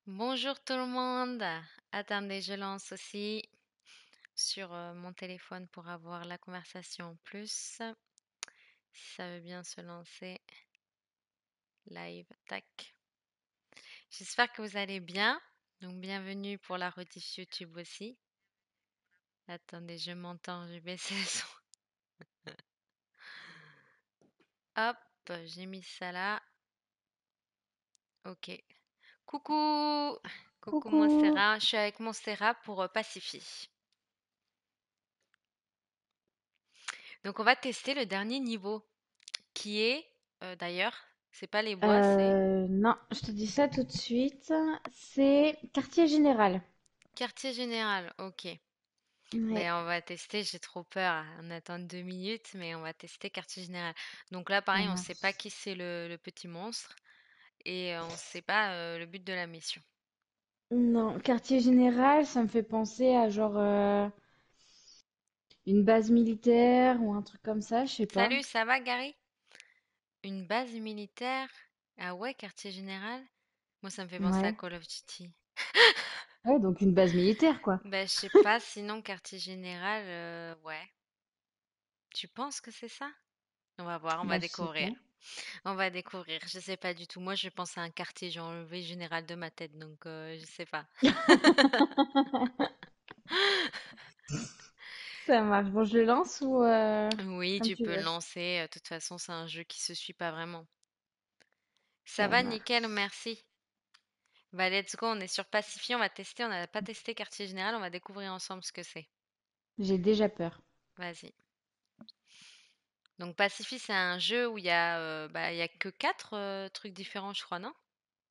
Bonjour tout le monde. Attendez, je lance aussi sur mon téléphone pour avoir la conversation en plus. Si ça veut bien se lancer live, tac. J'espère que vous allez bien. Donc bienvenue pour la rediff YouTube aussi. Attendez, je m'entends, je vais baisser le son. Hop, j'ai mis ça là. Ok. Coucou, coucou Coucou. Monstera. Je suis avec Monstera pour Pacifie. Donc on va tester le dernier niveau qui est d'ailleurs, c'est pas les bois, c'est Non, je te dis ça tout de suite. C'est quartier général. quartier général. Ok. Ouais, Ben on va tester, j'ai trop peur. On attend 2 minutes, mais on va tester quartier général. Donc là, ça pareil, on sait pas marche. qui c'est le petit monstre et on sait pas le but de la mission. Non, quartier général, ça me fait penser à genre une base militaire ou un truc comme ça, je sais pas. Salut, ça va Gary? Une base militaire? Ah ouais, quartier général? Moi, ça me fait penser à Ouais. Call of Duty. Ouais, donc une base militaire, quoi. Ben je sais pas, sinon quartier général, ouais. Tu penses que c'est ça? On va voir, on va Bah, je sais découvrir. pas. On va découvrir. Je sais pas du tout. Moi, je pense à un quartier. J'ai enlevé général de ma tête, donc je sais pas. Ça marche. Bon, je le lance ou Oui, comme tu tu peux le veux. lancer. De toute façon, c'est un jeu qui se suit pas vraiment. Ça Ça va, nickel, marche. merci. Bah, let's go. On est sur Pacifier. On va tester. On n'a pas testé quartier général. On va découvrir ensemble ce que c'est. J'ai déjà peur. Vas-y. Donc, Pacifier, c'est un jeu où il y a que quatre trucs différents, je crois, non?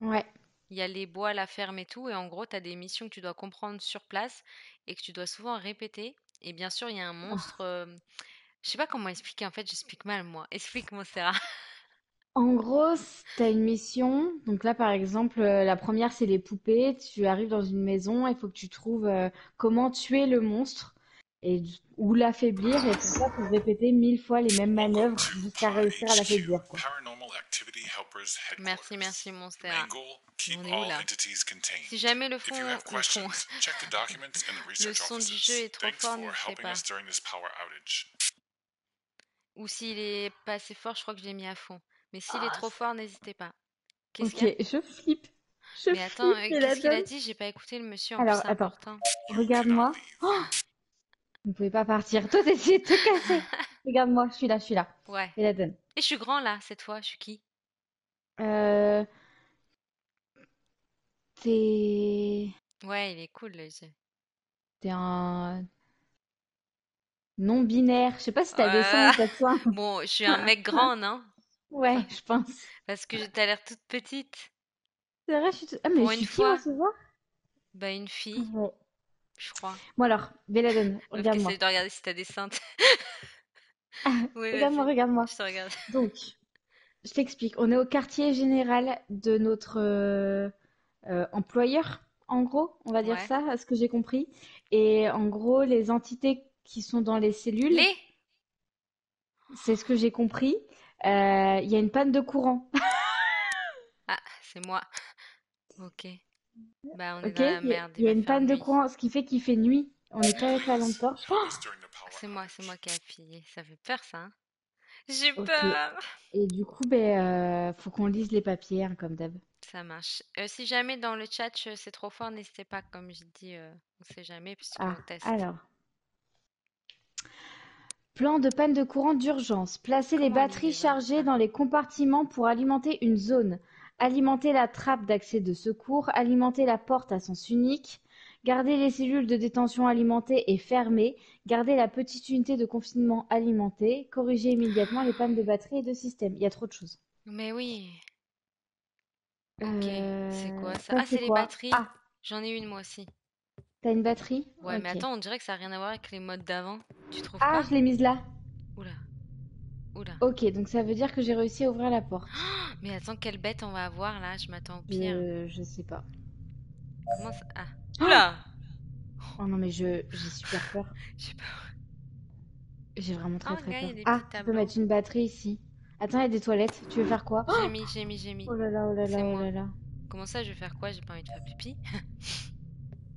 Ouais. Il y a les bois, la ferme et tout, et en gros, tu as des missions que tu dois comprendre sur place et que tu dois souvent répéter. Et bien sûr, il y a un Ah. monstre. Je sais pas comment expliquer, en fait, j'explique mal, moi. Explique-moi, Sarah. En gros, t'as une mission. Donc là, par exemple, la première, c'est les poupées. Tu arrives dans une maison, il faut que tu trouves comment tuer le monstre ou l'affaiblir. Et pour ça, il faut répéter 1000 fois les mêmes Welcome manœuvres to jusqu'à Pi réussir à HQ, l'affaiblir, quoi. Paranormal Activity Helpers Merci, Headquarters. merci, mon Your main Sarah. goal? Keep On est où all là? entities Si contained. jamais If you have le fond, questions, check the documents in the le research son du jeu offices. est trop Thanks fort, for n'hésitez helping pas. us during this power outage. Ou s'il est pas assez fort, je crois que je l'ai mis à fond. Mais s'il est Ah, trop fort, n'hésitez pas. Qu'est-ce qu'il y ok, a? je flippe. Je Mais attends, flippe, et la qu'est-ce qu'il a donne. dit? J'ai pas écouté le monsieur, en plus Alors, c'est attends, important. You cannot regarde-moi. leave. Oh, vous ne pouvez pas partir. Toi, t'essayes de te casser. Regarde-moi, je suis là, je suis là. Ouais. Et la donne. Et je suis grand là, cette fois, je suis qui? Euh, t'es... Ouais, il est cool le jeu. T'es un non-binaire. Je sais pas si t'as des seins Euh, ou pas de seins. Bon, je suis un mec grand, non? Ouais, Enfin, je pense. parce que t'as l'air toute petite. C'est vrai, Ah, mais Pour je une suis qui, moi, fois, ce soir? bah une fille, Ouais. je crois. Bon alors, Belladone, Meuf qui essaie regarde-moi. de regarder si t'as des seins. Oui, Regarde-moi, vas-y, regarde-moi. je te regarde. Donc, je t'explique. On est au quartier général de notre employeur, en gros, on va dire Ouais. ça, à ce que j'ai compris. Et en gros, les entités qui sont dans les cellules, Les? c'est ce que j'ai compris. Il y a une panne de courant. Ah, c'est moi. Ok. Bah, on est Ok? dans la Il y, a merde, il il y a va une faire panne de nuit. courant, ce qui fait qu'il fait nuit. On n'est qu'avec la lampe Please torche. help us during the power C'est moi outage. qui a appuyé. Ça fait peur, ça, hein? J'ai Ok. peur. Et du coup, ben, faut qu'on lise les papiers, hein, comme d'hab. Ça marche. Si jamais dans le chat c'est trop fort, n'hésitez pas, comme j'ai dit, on sait jamais Ah, puisqu'on teste. alors. Plan de panne de courant d'urgence. Placer les Comment on lit batteries déjà? chargées Ah. dans les compartiments pour alimenter une zone. Alimenter la trappe d'accès de secours. Alimenter la porte à sens unique. Garder les cellules de détention alimentées et fermées. Garder la petite unité de confinement alimentée. Corriger immédiatement les pannes de batterie et de système. Il y a trop de choses. Mais oui. Ok. C'est quoi ça? Ça Ah, c'est c'est les quoi? batteries. Ah, J'en ai une moi aussi. t'as une batterie? Ouais, mais Ok. attends, on dirait que ça n'a rien à voir avec les modes d'avant. Tu trouves Ah, pas? je l'ai mise là. Oula, oula. Ok, donc ça veut dire que j'ai réussi à ouvrir la porte. Mais attends, quelle bête on va avoir là? Je m'attends au pire. Je sais pas. Comment ça? Ah. Oh, Oula! oh non, mais j'ai super peur. J'ai peur. J'ai vraiment très Oh, très regarde, il y peur. a des Ah, petits tu peux tableaux. mettre une batterie ici. Attends, il y a des toilettes. Tu veux faire quoi? J'ai mis, j'ai mis, j'ai mis. Oh là là, oh là C'est là, oh moi. là là. Comment ça, je vais faire quoi? J'ai pas envie de faire pipi.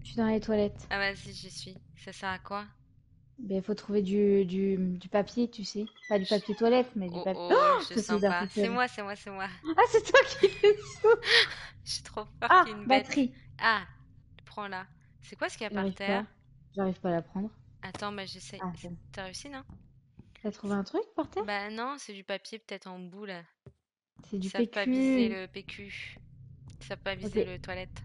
Je suis dans les toilettes. Ah vas-y, j'y suis. Ça sert à quoi? Ben, il faut trouver du papier, tu sais. Pas du Je- papier toilette, mais du Oh papier. oh, Oh, je ça c'est sens les pas. C'est articles. moi, c'est moi, c'est moi. Ah, c'est toi qui fais ça. J'ai trop peur Ah, qu'il y ait une bête. batterie. Ah, prends-la. C'est quoi ce qu'il y a par J'arrive terre? pas. J'arrive pas à la prendre. Attends, bah j'essaie. Ah, c'est bon. T'as réussi, non? T'as trouvé un truc par terre? Bah non, c'est du papier peut-être en bout là. C'est Ils du savent pas viser PQ. le PQ. Ils savent pas Ok. viser le toilette.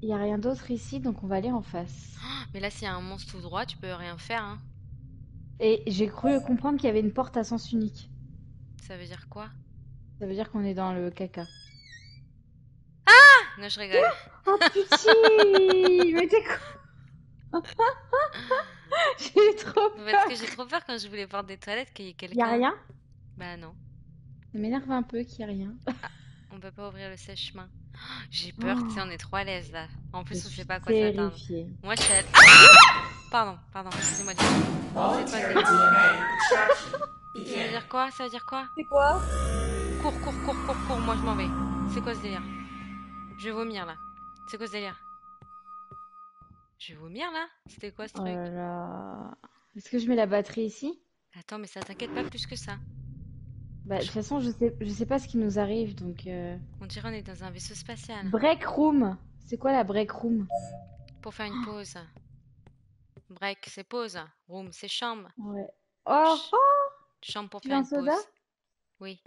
Il y a rien d'autre ici, donc on va aller en face. Mais là, s'il y a un monstre tout droit, tu peux rien faire, hein. Et j'ai cru comprendre qu'il y avait une porte à sens unique. Ça veut dire quoi? Ça veut dire qu'on est dans le caca. Non, je rigole. Oh putain! Mais t'es quoi? J'ai trop Parce que peur. j'ai trop peur quand je voulais voir des toilettes qu'il y ait Y a quelqu'un. rien? Bah non. Ça m'énerve un peu qu'il y ait rien. Ah, on peut pas ouvrir le sèche-main. J'ai peur, tu sais, on Oh, est trop à l'aise là. En je plus, on sait suis pas à quoi s'attendre. terrifiée. Moi, je suis à... Pardon, pardon, excusez-moi. C'est quoi ce délire? Ça veut dire quoi? Ça veut dire quoi? C'est quoi? Cours, cours, cours, cours, cours, moi je m'en vais. C'est quoi ce délire? Je vais vomir là. C'est quoi ce délire? Je vais vomir là? C'était quoi ce Oh truc? là là. Est-ce que je mets la batterie ici? Attends, mais ça t'inquiète pas plus que ça. Bah, de Je- toute façon, je sais pas ce qui nous arrive, donc... On dirait on est dans un vaisseau spatial. Break room. C'est quoi la break room? Pour faire une pause. Break, c'est pause. Room, c'est chambre. Ouais. Oh, Ch- oh, chambre pour tu veux faire un une soda? pause. Oui.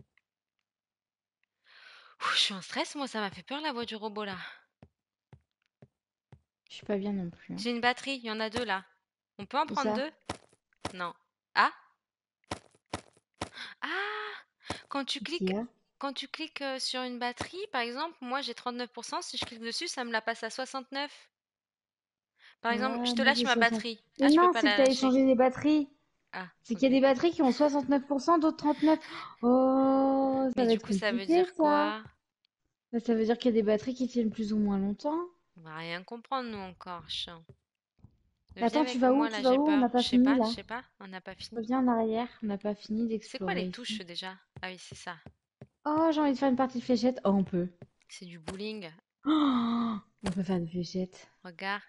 Ouh, je suis en stress, moi, ça m'a fait peur la voix du robot là. Je suis pas bien non plus, hein. J'ai une batterie, il y en a deux là. On peut en Où prendre ça? deux? Non. Ah? Ah! Quand tu Qu'est-ce qu'il y cliques, a? quand tu cliques sur une batterie, par exemple, moi j'ai 39%, si je clique dessus, ça me la passe à 69. Par exemple, je Ah, te moi lâche j'ai ma 60. batterie. Mais Ah, je peux non, pas c'est que la t'as lâcher. échangé les batteries. Ah, C'est qu'il y a ok. des batteries qui ont 69%, d'autres 39. Oh, ça Mais va du être coup, ça veut compliqué dire ça. quoi? Bah, ça veut dire qu'il y a des batteries qui tiennent plus ou moins longtemps. On va rien comprendre, nous encore, chien. Viens Attends, tu avec vas où? moi, Tu là, vas j'ai où? On peur. n'a pas fini Je là. sais pas, on n'a pas fini. Reviens en arrière. On n'a pas fini C'est quoi les d'explorer touches ici. déjà? Ah oui, c'est ça. Oh, j'ai envie de faire une partie de fléchettes. Oh, on peut. C'est du bowling. Oh, on peut faire des fléchettes. Regarde.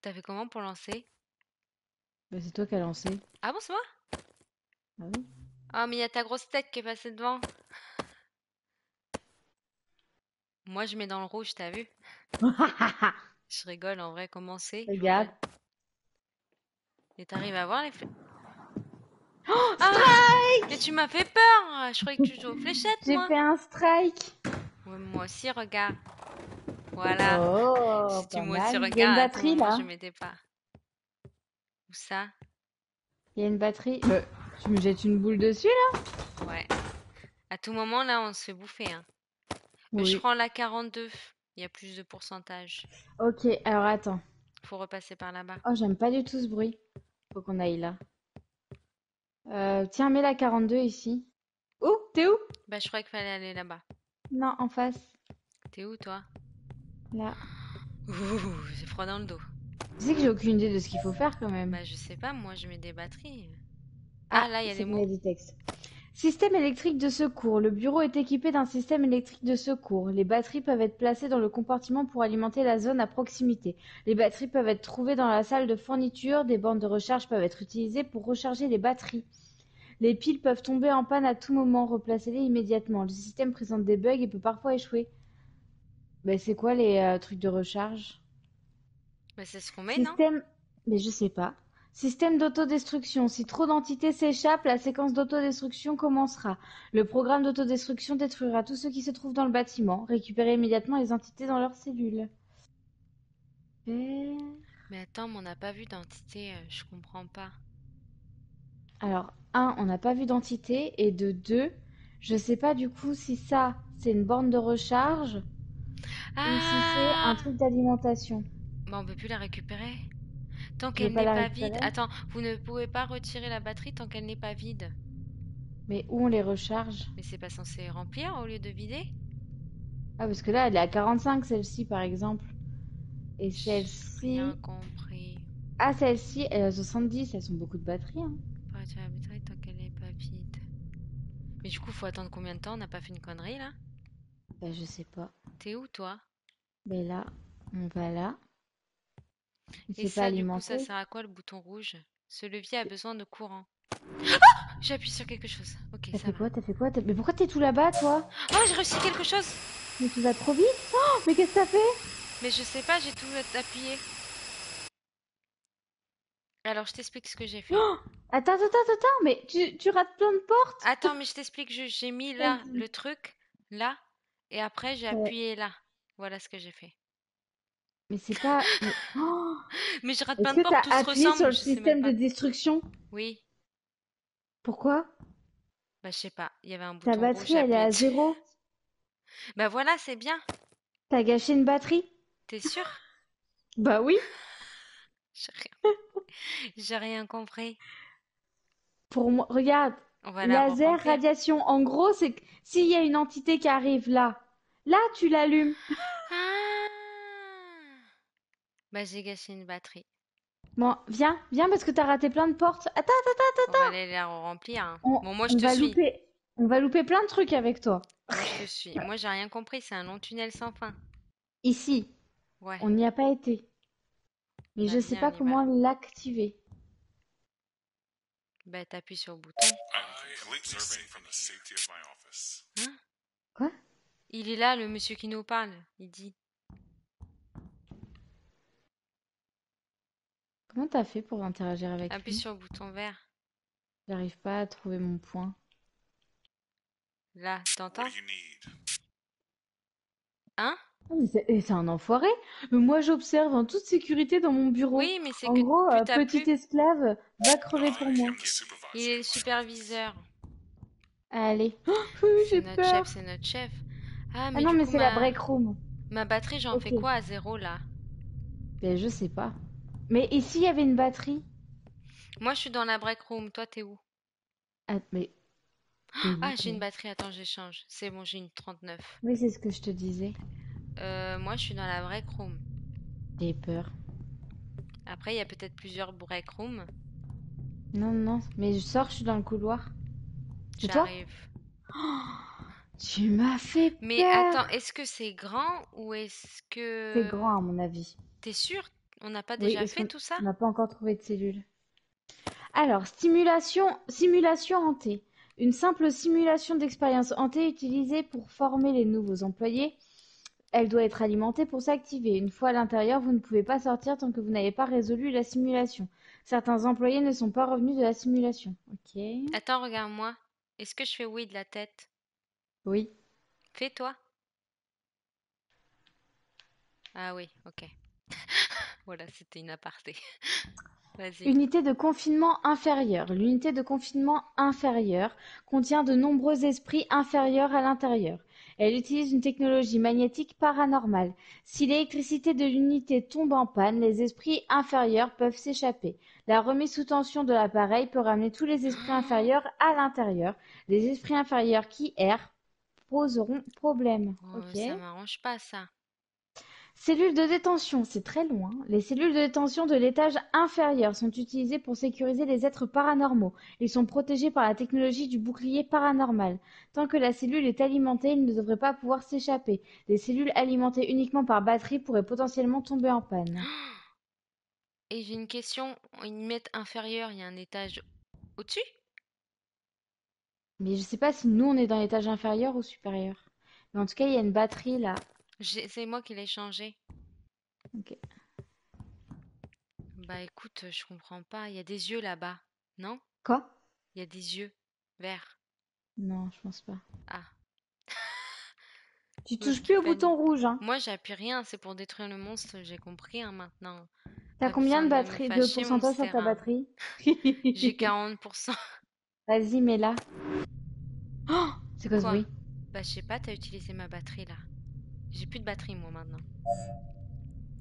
T'as fait comment pour lancer? Bah, c'est toi qui as lancé. Ah bon, c'est moi? Ah oui. Oh, mais il y a ta grosse tête qui est passée devant. Moi, je mets dans le rouge, t'as vu? Je rigole, en vrai, comment c'est? Je vois pas. Regarde. Et t'arrives à voir les flèches? Oh, Ah! Mais strike! tu m'as fait peur! Je croyais que tu jouais aux fléchettes, J'ai moi. fait un strike. Ouais, moi aussi, regarde. Voilà. Oh, Je dis pas moi aussi, mal. Il y a une regarde, à tout batterie moment, là. je m'étais pas. Où ça? Il y a une batterie. Tu me jettes une boule dessus là? Ouais. À tout moment, là, on se fait bouffer, hein. Je Oui. prends la 42. Il y a plus de pourcentage. Ok, alors attends. Faut repasser par là-bas. Oh, j'aime pas du tout ce bruit. Faut qu'on aille là. Tiens, mets la 42 ici. Où? T'es où? Bah, je croyais qu'il fallait aller là-bas. Non, en face. T'es où, toi? Là. Ouh, j'ai froid dans le dos. Tu sais que j'ai aucune idée de ce qu'il faut faire quand même. Bah, je sais pas, moi, je mets des batteries. Ah, Ah, là, il y a c'est des bon, il y mots. a du texte. Système électrique de secours. Le bureau est équipé d'un système électrique de secours. Les batteries peuvent être placées dans le compartiment pour alimenter la zone à proximité. Les batteries peuvent être trouvées dans la salle de fourniture. Des bornes de recharge peuvent être utilisées pour recharger les batteries. Les piles peuvent tomber en panne à tout moment. Replacez-les immédiatement. Le système présente des bugs et peut parfois échouer. Ben, c'est quoi les trucs de recharge? Bah, c'est ce qu'on met, non? Système... Mais je sais pas. Système d'autodestruction. Si trop d'entités s'échappent, la séquence d'autodestruction commencera. Le programme d'autodestruction détruira tous ceux qui se trouvent dans le bâtiment. Récupérez immédiatement les entités dans leurs cellules. Faire- Mais attends, mais on n'a pas vu d'entité, je comprends pas. Alors, un, on n'a pas vu d'entité. Et de deux, je sais pas du coup si ça, c'est une borne de recharge ou si c'est un Ah! truc d'alimentation. Bah, on peut plus la récupérer. Tant Tu veux qu'elle pas n'est la pas vide. récupérer? Attends, vous ne pouvez pas retirer la batterie tant qu'elle n'est pas vide. Mais où on les recharge? Mais c'est pas censé remplir au lieu de vider? Ah, parce que là, elle est à 45, celle-ci, par exemple. Et J'ai rien celle-ci... compris. Ah, celle-ci, elle a 70, elles sont beaucoup de batterie, hein. Pas retirer la batterie tant qu'elle n'est pas vide. Mais du coup, faut attendre combien de temps? On n'a pas fait une connerie là? Bah, je sais pas. T'es où, toi? Mais là, on va là. Il Et s'est pas ça, du coup, ça alimenté. sert à quoi le bouton rouge? Ce levier a besoin de courant. J'appuie sur quelque chose. Ok, T'as ça fait va. quoi? T'as fait quoi? Mais pourquoi t'es tout là-bas, toi? Oh, j'ai réussi quelque chose! Mais tu vas trop vite? Oh, mais qu'est-ce que t'as fait? Mais je sais pas, j'ai tout appuyé. Alors, je t'explique ce que j'ai fait. Oh, attends, mais tu rates plein de portes. Attends, mais je t'explique, j'ai mis là Vas-y. le truc, là, et après j'ai Ouais. appuyé là. Voilà ce que j'ai fait. Mais c'est pas. Mais... Oh, Mais je rate est-ce plein de que portes, t'as tout se appuyé sur ressemble, le je sais même système de pas. destruction? Oui, Pourquoi? bah je sais pas, il y avait un Ta bouton rouge, batterie, j'ai elle est appuyé à dessus. 0. Bah voilà, c'est bien. T'as gâché une batterie? T'es sûr? Bah oui. J'ai rien, j'ai rien compris. Pour moi, regarde. On va la Laser, re-remplir. radiation. En gros, c'est que s'il y a une entité qui arrive là, tu l'allumes. Ah! Bah j'ai gâché une batterie. Bon, viens parce que t'as raté plein de portes. Attends, On va aller la re-remplir, hein. on, Bon, moi je on te va suis. louper. On va louper plein de trucs avec toi. Moi je te suis. Moi j'ai rien compris, c'est un long tunnel sans fin. Ici, Ouais, on n'y a pas été. Mais bah je sais viens, pas on y va. comment l'activer. Bah t'appuies sur le bouton. I am observing from the safety of my office. Hein? Quoi? Il est là, le monsieur qui nous parle. Il dit. Comment t'as fait pour interagir avec Appuie lui? sur le bouton vert. J'arrive pas à trouver mon point. Là, What t'entends? do you need? Hein? Ah, mais c'est un enfoiré. Moi, j'observe en toute sécurité dans mon bureau. Oui, mais c'est En que gros, plus t'as petit plus. esclave, va crever pour I moi. am the Il supervisor est le in my office. superviseur. Allez. Oh, C'est j'ai notre chef, peur. c'est notre chef. Ah, Ah mais non, du mais coup, c'est la break room. ma batterie, j'en fais Ok. quoi à zéro là? Ben, je sais pas. Mais ici, il y avait une batterie. Moi, je suis dans la break room. Toi, t'es où? Ah, mais t'es où, Ah, j'ai toi? une batterie. Attends, j'échange. C'est bon, j'ai une 39. Oui, c'est ce que je te disais. Moi, je suis dans la break room. J'ai peur. Après, il y a peut-être plusieurs break rooms. Non, mais je sors, je suis dans le couloir. C'est toi? J'arrive. Tu m'as fait Mais peur. attends, est-ce que c'est grand ou est-ce C'est que... grand, à mon avis. T'es sûr? On n'a pas Oui, déjà est-ce fait qu'on tout ça? on n'a pas encore trouvé de cellules? Alors, simulation hantée. Une simple simulation d'expérience hantée utilisée pour former les nouveaux employés. Elle doit être alimentée pour s'activer. Une fois à l'intérieur, vous ne pouvez pas sortir tant que vous n'avez pas résolu la simulation. Certains employés ne sont pas revenus de la simulation. Ok. Attends, regarde-moi. Est-ce que je fais oui de la tête? Oui. Fais-toi. Ah oui, ok. Voilà, c'était une aparté. Vas-y. Unité de confinement inférieure. L'unité de confinement inférieure contient de nombreux esprits inférieurs à l'intérieur. Elle utilise une technologie magnétique paranormale. Si l'électricité de l'unité tombe en panne, les esprits inférieurs peuvent s'échapper. La remise sous tension de l'appareil peut ramener tous les esprits inférieurs à l'intérieur. Les esprits inférieurs qui errent poseront problème. Oh, Ok. ça m'arrange pas ça. Cellules de détention, c'est très loin. Les cellules de détention de l'étage inférieur sont utilisées pour sécuriser les êtres paranormaux. Ils sont protégés par la technologie du bouclier paranormal. Tant que la cellule est alimentée, ils ne devraient pas pouvoir s'échapper. Les cellules alimentées uniquement par batterie pourraient potentiellement tomber en panne. Et j'ai une question. Une mètre inférieure, il y a un étage au-dessus? Mais je sais pas si nous on est dans l'étage inférieur ou supérieur. Mais en tout cas, il y a une batterie là. C'est moi qui l'ai changé. Ok. Bah écoute, je comprends pas. Il y a des yeux là-bas. Non? Quoi? Il y a des yeux verts. Non, je pense pas. Ah, Tu l'autre touches qui plus au bouton panique. rouge, hein. Moi, j'appuie rien. C'est pour détruire le monstre. J'ai compris hein, maintenant. T'as Pas combien besoin de de me batterie, de fâcher, mon pourcentage sur ta serin. batterie? J'ai 40%. Vas-y, mets-la. Oh, c'est quoi ce Quoi? bruit? Bah je sais pas, t'as utilisé ma batterie là. J'ai plus de batterie moi maintenant.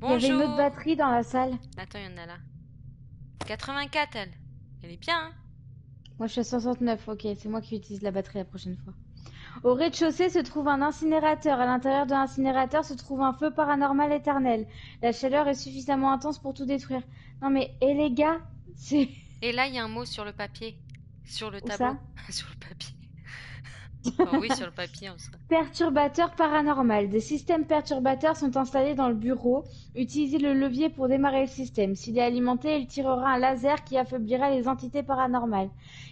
Il y avait une autre Bonjour! batterie dans la salle. Attends, il y en a là. 84 elle. Elle est bien, hein? Moi, je suis à 69. Ok, c'est moi qui utilise la batterie la prochaine fois. Au rez-de-chaussée se trouve un incinérateur. À l'intérieur de l'incinérateur se trouve un feu paranormal éternel. La chaleur est suffisamment intense pour tout détruire. Non mais, et les gars, c'est... Et là, il y a un mot sur le papier. Sur le Où tableau. ça? Sur le papier. Enfin, oui, sur le papier, en soi. Perturbateur paranormal. Des systèmes perturbateurs sont installés dans le bureau. Utilisez le levier pour démarrer le système. S'il est alimenté, il tirera un laser qui affaiblira les entités paranormales.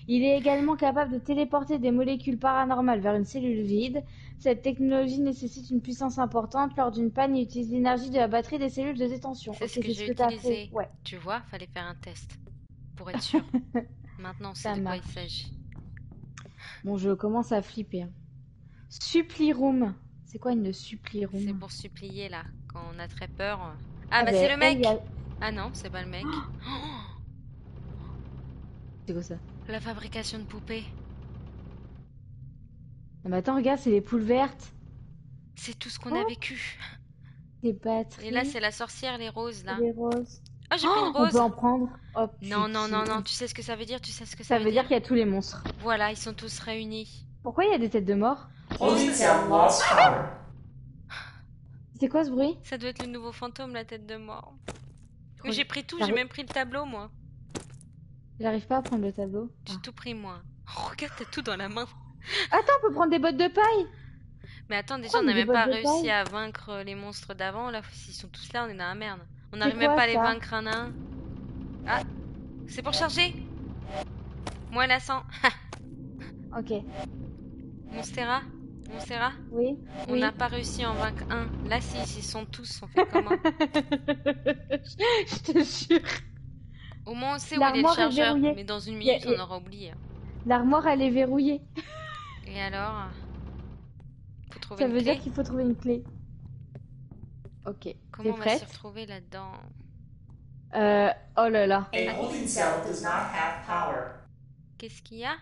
Il est également capable de téléporter des molécules paranormales vers une cellule vide. Cette technologie nécessite une puissance importante. Lors d'une panne, il utilise l'énergie de la batterie des cellules de détention. C'est Ok, ce que c'est ce j'ai que t'as fait. utilisé. Ouais, Tu vois, fallait faire un test pour être sûr. Maintenant, on sait ça de quoi il marche. s'agit. Bon, je commence à flipper. Supply room. C'est quoi une supply C'est room? pour supplier, là, quand on a très peur. Ah, Ah bah c'est ben, le elle, il y mec! a... Ah non, c'est pas le mec. C'est quoi ça? La fabrication de poupées. Non mais attends, regarde, c'est les poules vertes. C'est tout ce qu'on a Oh, vécu. des Et là, batteries, c'est la sorcière, les roses, et là. des roses. Oh, j'ai pris une Oh, on peut rose. en prendre. Oh Non, non, non, non, putain. tu sais ce que ça veut dire, tu sais ce que ça Ça veut veut dire dire. qu'il y a tous les monstres. Voilà, ils sont tous réunis. Pourquoi il y a des têtes de mort? Oh, C'est quoi ce bruit? ça doit être le nouveau fantôme, la tête de mort. Mais Trop- j'ai pris tout, j'ai J'arrive même pris le tableau, moi. j'arrive pas à prendre le tableau. J'ai Ah. tout pris, moi. Oh, regarde, t'as tout dans la main. Attends, on peut prendre des bottes de paille. Mais attends, déjà, Pourquoi on on met n'a des même bottes pas de réussi paille? à vaincre les monstres d'avant. Là, s'ils sont tous là, on est dans la merde. On C'est n'arrive même quoi pas à les ça? vaincre un à un. Ah, c'est pour charger. Moi, la 100. Ok. Monstera. Monstera. Oui, On n'a oui. pas réussi à en vaincre un. Là, si, ils sont tous. On fait comment? Je te jure. Au moins, on sait où il est le L'armoire est chargeur. verrouillée. Mais dans une Y a- minute, y on a- aura oublié. L'armoire, elle est verrouillée. Et alors? Faut trouver Ça une veut dire clé. qu'il faut trouver une clé. Ok. Comment T'es on va s'y prête? retrouver là-dedans? Oh là là. A holding cell does not have power. Qu'est-ce qu'il y a?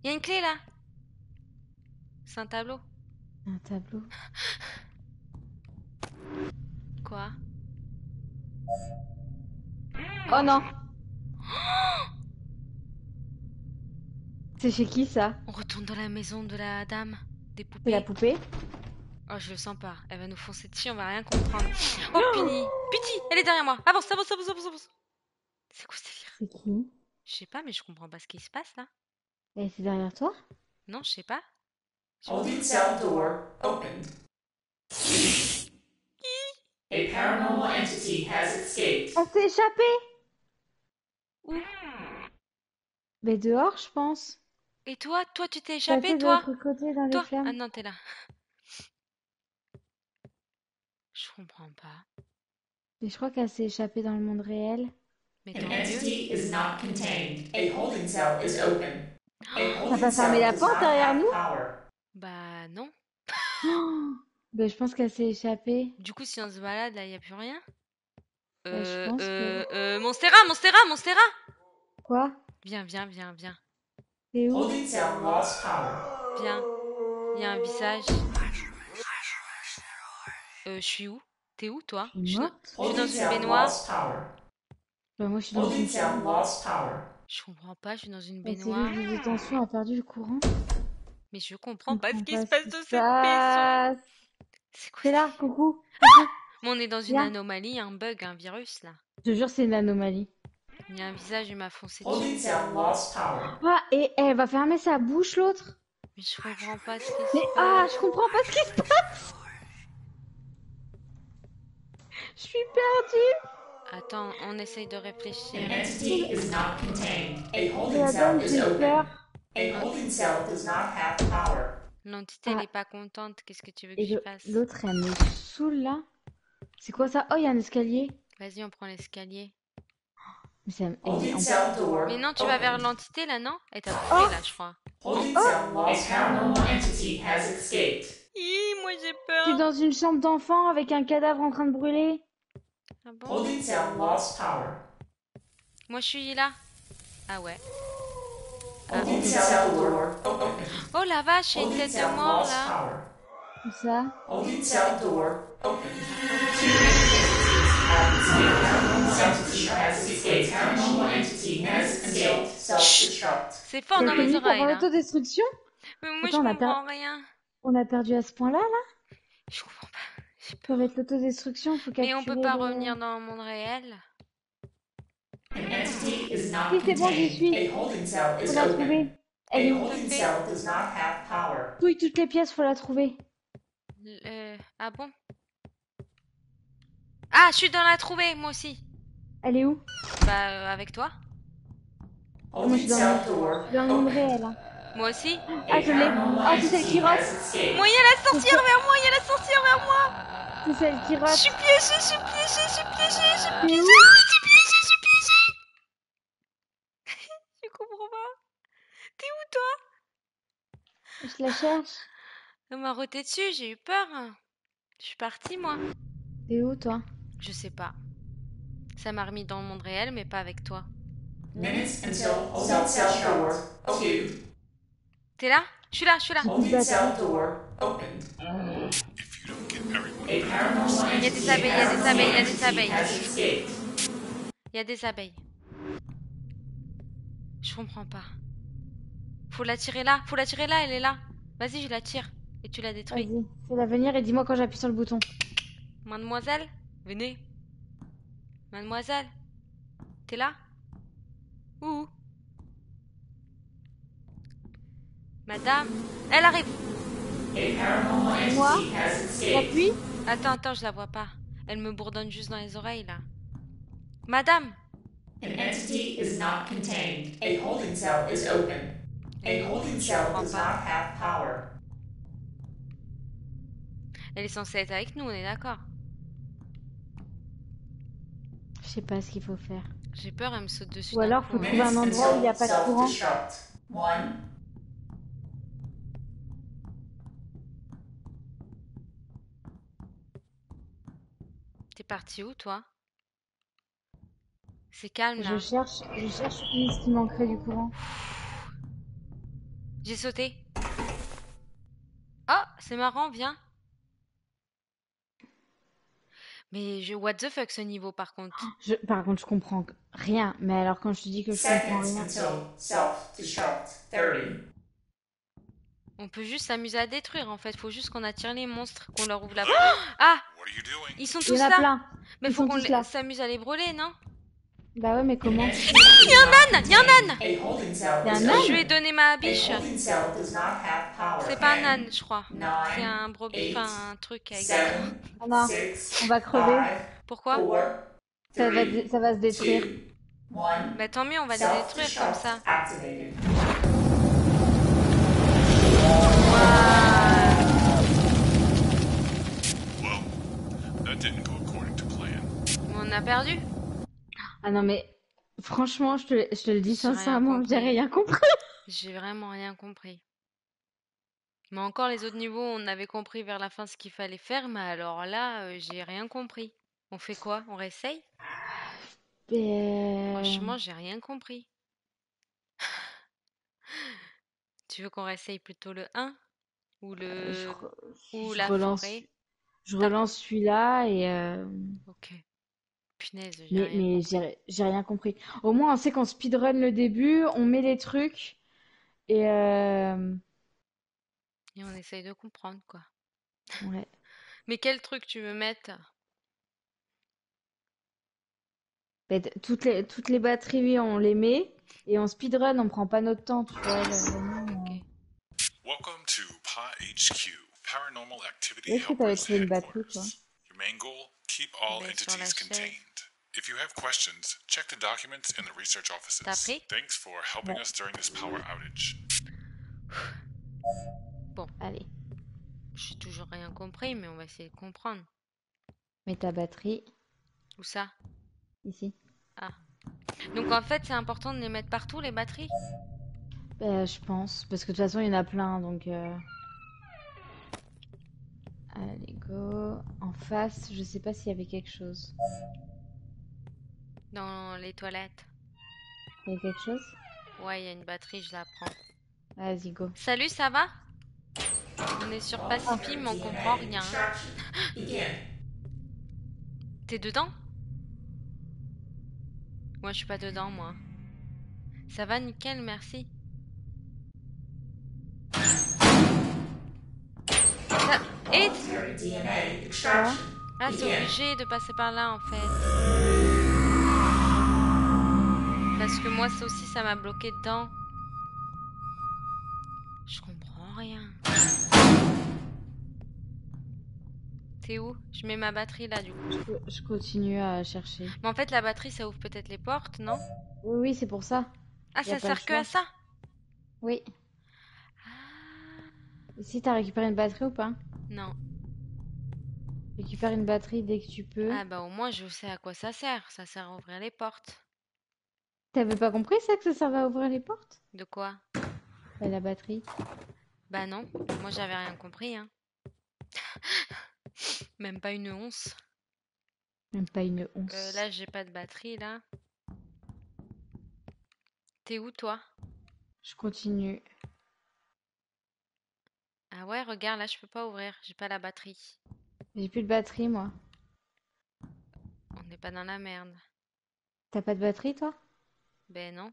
Il y a une clé là. C'est un tableau. Un tableau. Quoi? Oh non. C'est chez qui ça? On retourne dans la maison de la dame des C'est la poupées. poupée? Oh, je le sens pas. Elle va nous foncer dessus, on va rien comprendre. Oh, Pini! Piti! Elle est derrière moi! Avance, avance, avance, avance, avance! C'est quoi ce délire? C'est qui? Je sais pas, mais je comprends pas ce qui se passe là. Et c'est derrière toi? Non, je sais pas. Holding cell door opened. A paranormal entity has escaped. Elle s'est échappée! Où? Mais dehors, je pense. Et toi? Toi, tu t'es Passée échappé, de toi? l'autre côté dans les Toi? Ah flammes. non, t'es là. Je comprends pas. Mais je crois qu'elle s'est échappée dans le monde réel. Mais An tant mieux. entity is not contained. A holding cell is open. A T'as holding pas fermé cell la does porte not derrière have nous? power. Bah non. Ben, je pense qu'elle s'est échappée. Du coup, si on se balade, là, y a plus rien. Ben, je pense que... Monstera, Monstera, Monstera! Quoi? Viens, viens, viens, viens. C'est où? Holding cell lost power. Viens. Il y a un visage. Je suis où? T'es où, toi? Je suis morte? Je suis dans Holding une cell baignoire. lost power. Ben, moi, je suis dans Holding une cell chambre. lost power. Je comprends pas, je suis dans une La baignoire. cellule de détention a perdu le courant. Mais je Je comprends pas ce comprends qui pas se ce passe qui dans se cette maison. passe. C'est quoi C'est ça? là, coucou. Coucou. Mais on est dans une Viens. anomalie, un bug, un virus, là. Je te jure, c'est une anomalie. Il y a un visage, il m'a foncé Holding dessus. cell lost power. Ah, et elle va fermer sa bouche, l'autre. Mais je comprends pas ce qui Mais se ah, passe. je comprends pas ce qui se passe. Je suis perdue. Attends, on essaye de An réfléchir. entity is not contained. A Et holding la cell dame, is j'ai open. peur. A holding cell does not have power. L'entité, elle Ah. est pas contente. Qu'est-ce que tu veux que Et je fasse? l'autre, elle me saoule là. C'est quoi ça? Oh, il y a un escalier. Vas-y, on prend l'escalier. Mais ça, et Holding en- cell door Mais non, tu vas vers opened. l'entité, là, non? Elle t'a bouffé, là, je crois. Holding cell lost. A paranormal entity has escaped. Moi, j'ai Je suis peur. dans une chambre d'enfant avec un cadavre en train de brûler. Ah bon? Holding cell lost power. Moi, je suis là. Ah ouais. Holding cell door opened. Oh la vache, il y a une Holding tête cell de mort, lost là. power. Comme ça. Holding cell door opened. Entity has escaped. Paranormal entity has escaped. Self-destruct. C'est fort Elle dans a fait mes pour oreilles, là. l'autodestruction. Mais moi, Attends, je comprends rien. On a perdu à ce point-là, là. Je comprends pas. J'ai Ça peur. va être l'autodestruction, faut capturer Mais on peut pas le... revenir dans le monde réel. An entity is not Oui, c'est bon, j'y contained. suis. A holding cell On is l'a open. trouvé. Elle est A où? holding cell does not have power. Oui, toutes les pièces, faut la trouver. Ah bon? Ah, je suis dans la trouver, moi aussi. Elle est où? Bah, avec toi. Moi, je Holding suis dans cell je door suis dans le monde open. réel. Hein. Moi aussi. Ah, A je l'ai. paranormal Ah, c'est celle qui entity rote. has escaped. Moi, il y a la C'est sorcière celle, vers moi, il y a la sorcière vers moi. c'est celle qui Je rote. suis piégée, je suis piégée, je suis piégée, je suis T'es piégée, où? je suis piégée, je suis piégée. Je comprends pas. T'es où toi? Je la cherche. On m'a roté dessus, j'ai eu peur. Je suis partie, moi. T'es où, toi? Je sais pas. Ça m'a remis dans le monde réel, mais pas avec toi. Minutes until holding cell door opened. T'es là? Je suis là, je suis là. J'ai plus de Holding cell batterie. door opened. If you don't get everyone A back, paranormal Il y a des entity abeilles, il y a des abeilles, il y a des entity abeilles. has escaped. Il y a des abeilles. Je comprends pas. Faut la tirer là, faut la tirer là, elle est là. Vas-y, je la tire. Et tu la détruis. Vas-y, fais-la venir et dis-moi quand j'appuie sur le bouton. Mademoiselle, venez. Mademoiselle, t'es là? Où? Madame, elle arrive. A paranormal Moi? entity has escaped. J'appuie? Attends, attends, je la vois pas. Elle me bourdonne juste dans les oreilles là. Madame! An entity is not contained. A holding cell is open. A holding cell comprends does pas. not have power. Elle est censée être avec nous, on est d'accord. Je sais pas ce qu'il faut faire. J'ai peur, elle me saute dessus Ou d'un alors, coup. faut hein. trouver un Minutes endroit où il n'y a until pas de courant. self-destruct. 1. T'es parti où, toi? C'est calme là. Je cherche où est-ce qu'il manquerait du courant. J'ai sauté. Oh, c'est marrant, viens. Mais what the fuck ce niveau par contre. Par contre, je comprends rien. Mais alors, quand je te dis que je comprends Seconds rien, until self-destruct. 30. On peut juste s'amuser à détruire en fait. Faut juste qu'on attire les monstres, qu'on leur ouvre la. Ah! what are you doing? Ils sont il tous y en a là. plein. Mais Ils faut sont qu'on tous là. s'amuse à les brûler, non? Bah ouais, mais comment? Il y a un âne! Il y a un âne! A holding cell Il y a is un open. Je lui ai donné ma A biche. holding cell does not have power. C'est pas un 10, âne, je crois. 9, C'est un brebis, 8, enfin un truc avec des 7, cornes. Ah non, 6, on va crever. 5, Pourquoi? 4, Ça 3, va se détruire. 2, 1. Bah tant mieux, on va les détruire comme Self-destruct ça. activated. Well, that didn't go according to plan. On a perdu? Ah non, mais franchement, je te le dis J'ai rien sincèrement, j'ai compris. rien compris. J'ai vraiment rien compris. Mais encore les autres niveaux, on avait compris vers la fin ce qu'il fallait faire, mais alors là, j'ai rien compris. On fait quoi? On réessaye? Franchement, j'ai rien compris. Tu veux qu'on réessaye plutôt le 1 ou Je, ou je la relance, forêt? je relance celui-là et Ok. Punaise, j'ai rien mais compris. j'ai rien compris. Au moins, on sait qu'on speedrun le début, on met les trucs et Et on essaye de comprendre quoi. ouais. Mais quel truc tu veux mettre? Mais toutes les batteries, oui, on les met et on speedrun, on prend pas notre temps, tu vois. Ok. Welcome to PA HQ, Paranormal Activity Est-ce que tu avais Helpers trouvé une batterie, toi? Headquarters. Your main goal, keep all Ben, sur la entities chaise. contained. If you have questions, check the documents in the research offices. T'as pris? Thanks for helping Ouais. us during this power outage. Allez, J'ai toujours rien compris, mais on va essayer de comprendre. mets ta batterie Où ça? ici. Donc en fait, c'est important de les mettre partout, les batteries? Je pense, parce que de toute façon, il y en a plein, donc... Allez, go. En face, je sais pas s'il y avait quelque chose. Dans les toilettes. Il y a quelque chose? Ouais, il y a une batterie, je la prends. Vas-y, go. Salut, ça va? On est sur Pacifi, mais on comprend rien. Extraction. Begin. T'es dedans? Moi, je suis pas dedans, moi. Ça va, nickel, merci. Et... Voluntary DNA extraction. Ah, c'est Begin. obligé de passer par là, en fait. Parce que moi, ça aussi, ça m'a bloqué dedans. T'es où? Je mets ma batterie là du coup. Je continue à chercher. Mais en fait, la batterie, ça ouvre peut-être les portes, non? Oui, oui, c'est pour ça. Ah, Y a ça pas le sert que à choix. ça? Oui. Ah, Ici, t'as récupéré une batterie ou pas? non. Récupère une batterie dès que tu peux. Ah bah au moins je sais à quoi ça sert. Ça sert à ouvrir les portes. T'avais pas compris ça que ça servait à ouvrir les portes? De quoi? Bah, la batterie. Bah non, moi j'avais rien compris, hein. Même pas une once. Même pas une once. Là j'ai pas de batterie là. T'es où toi? Je continue. Ah ouais, regarde, là je peux pas ouvrir, j'ai pas la batterie. J'ai plus de batterie, moi. On n'est pas dans la merde. T'as pas de batterie, toi? Ben non.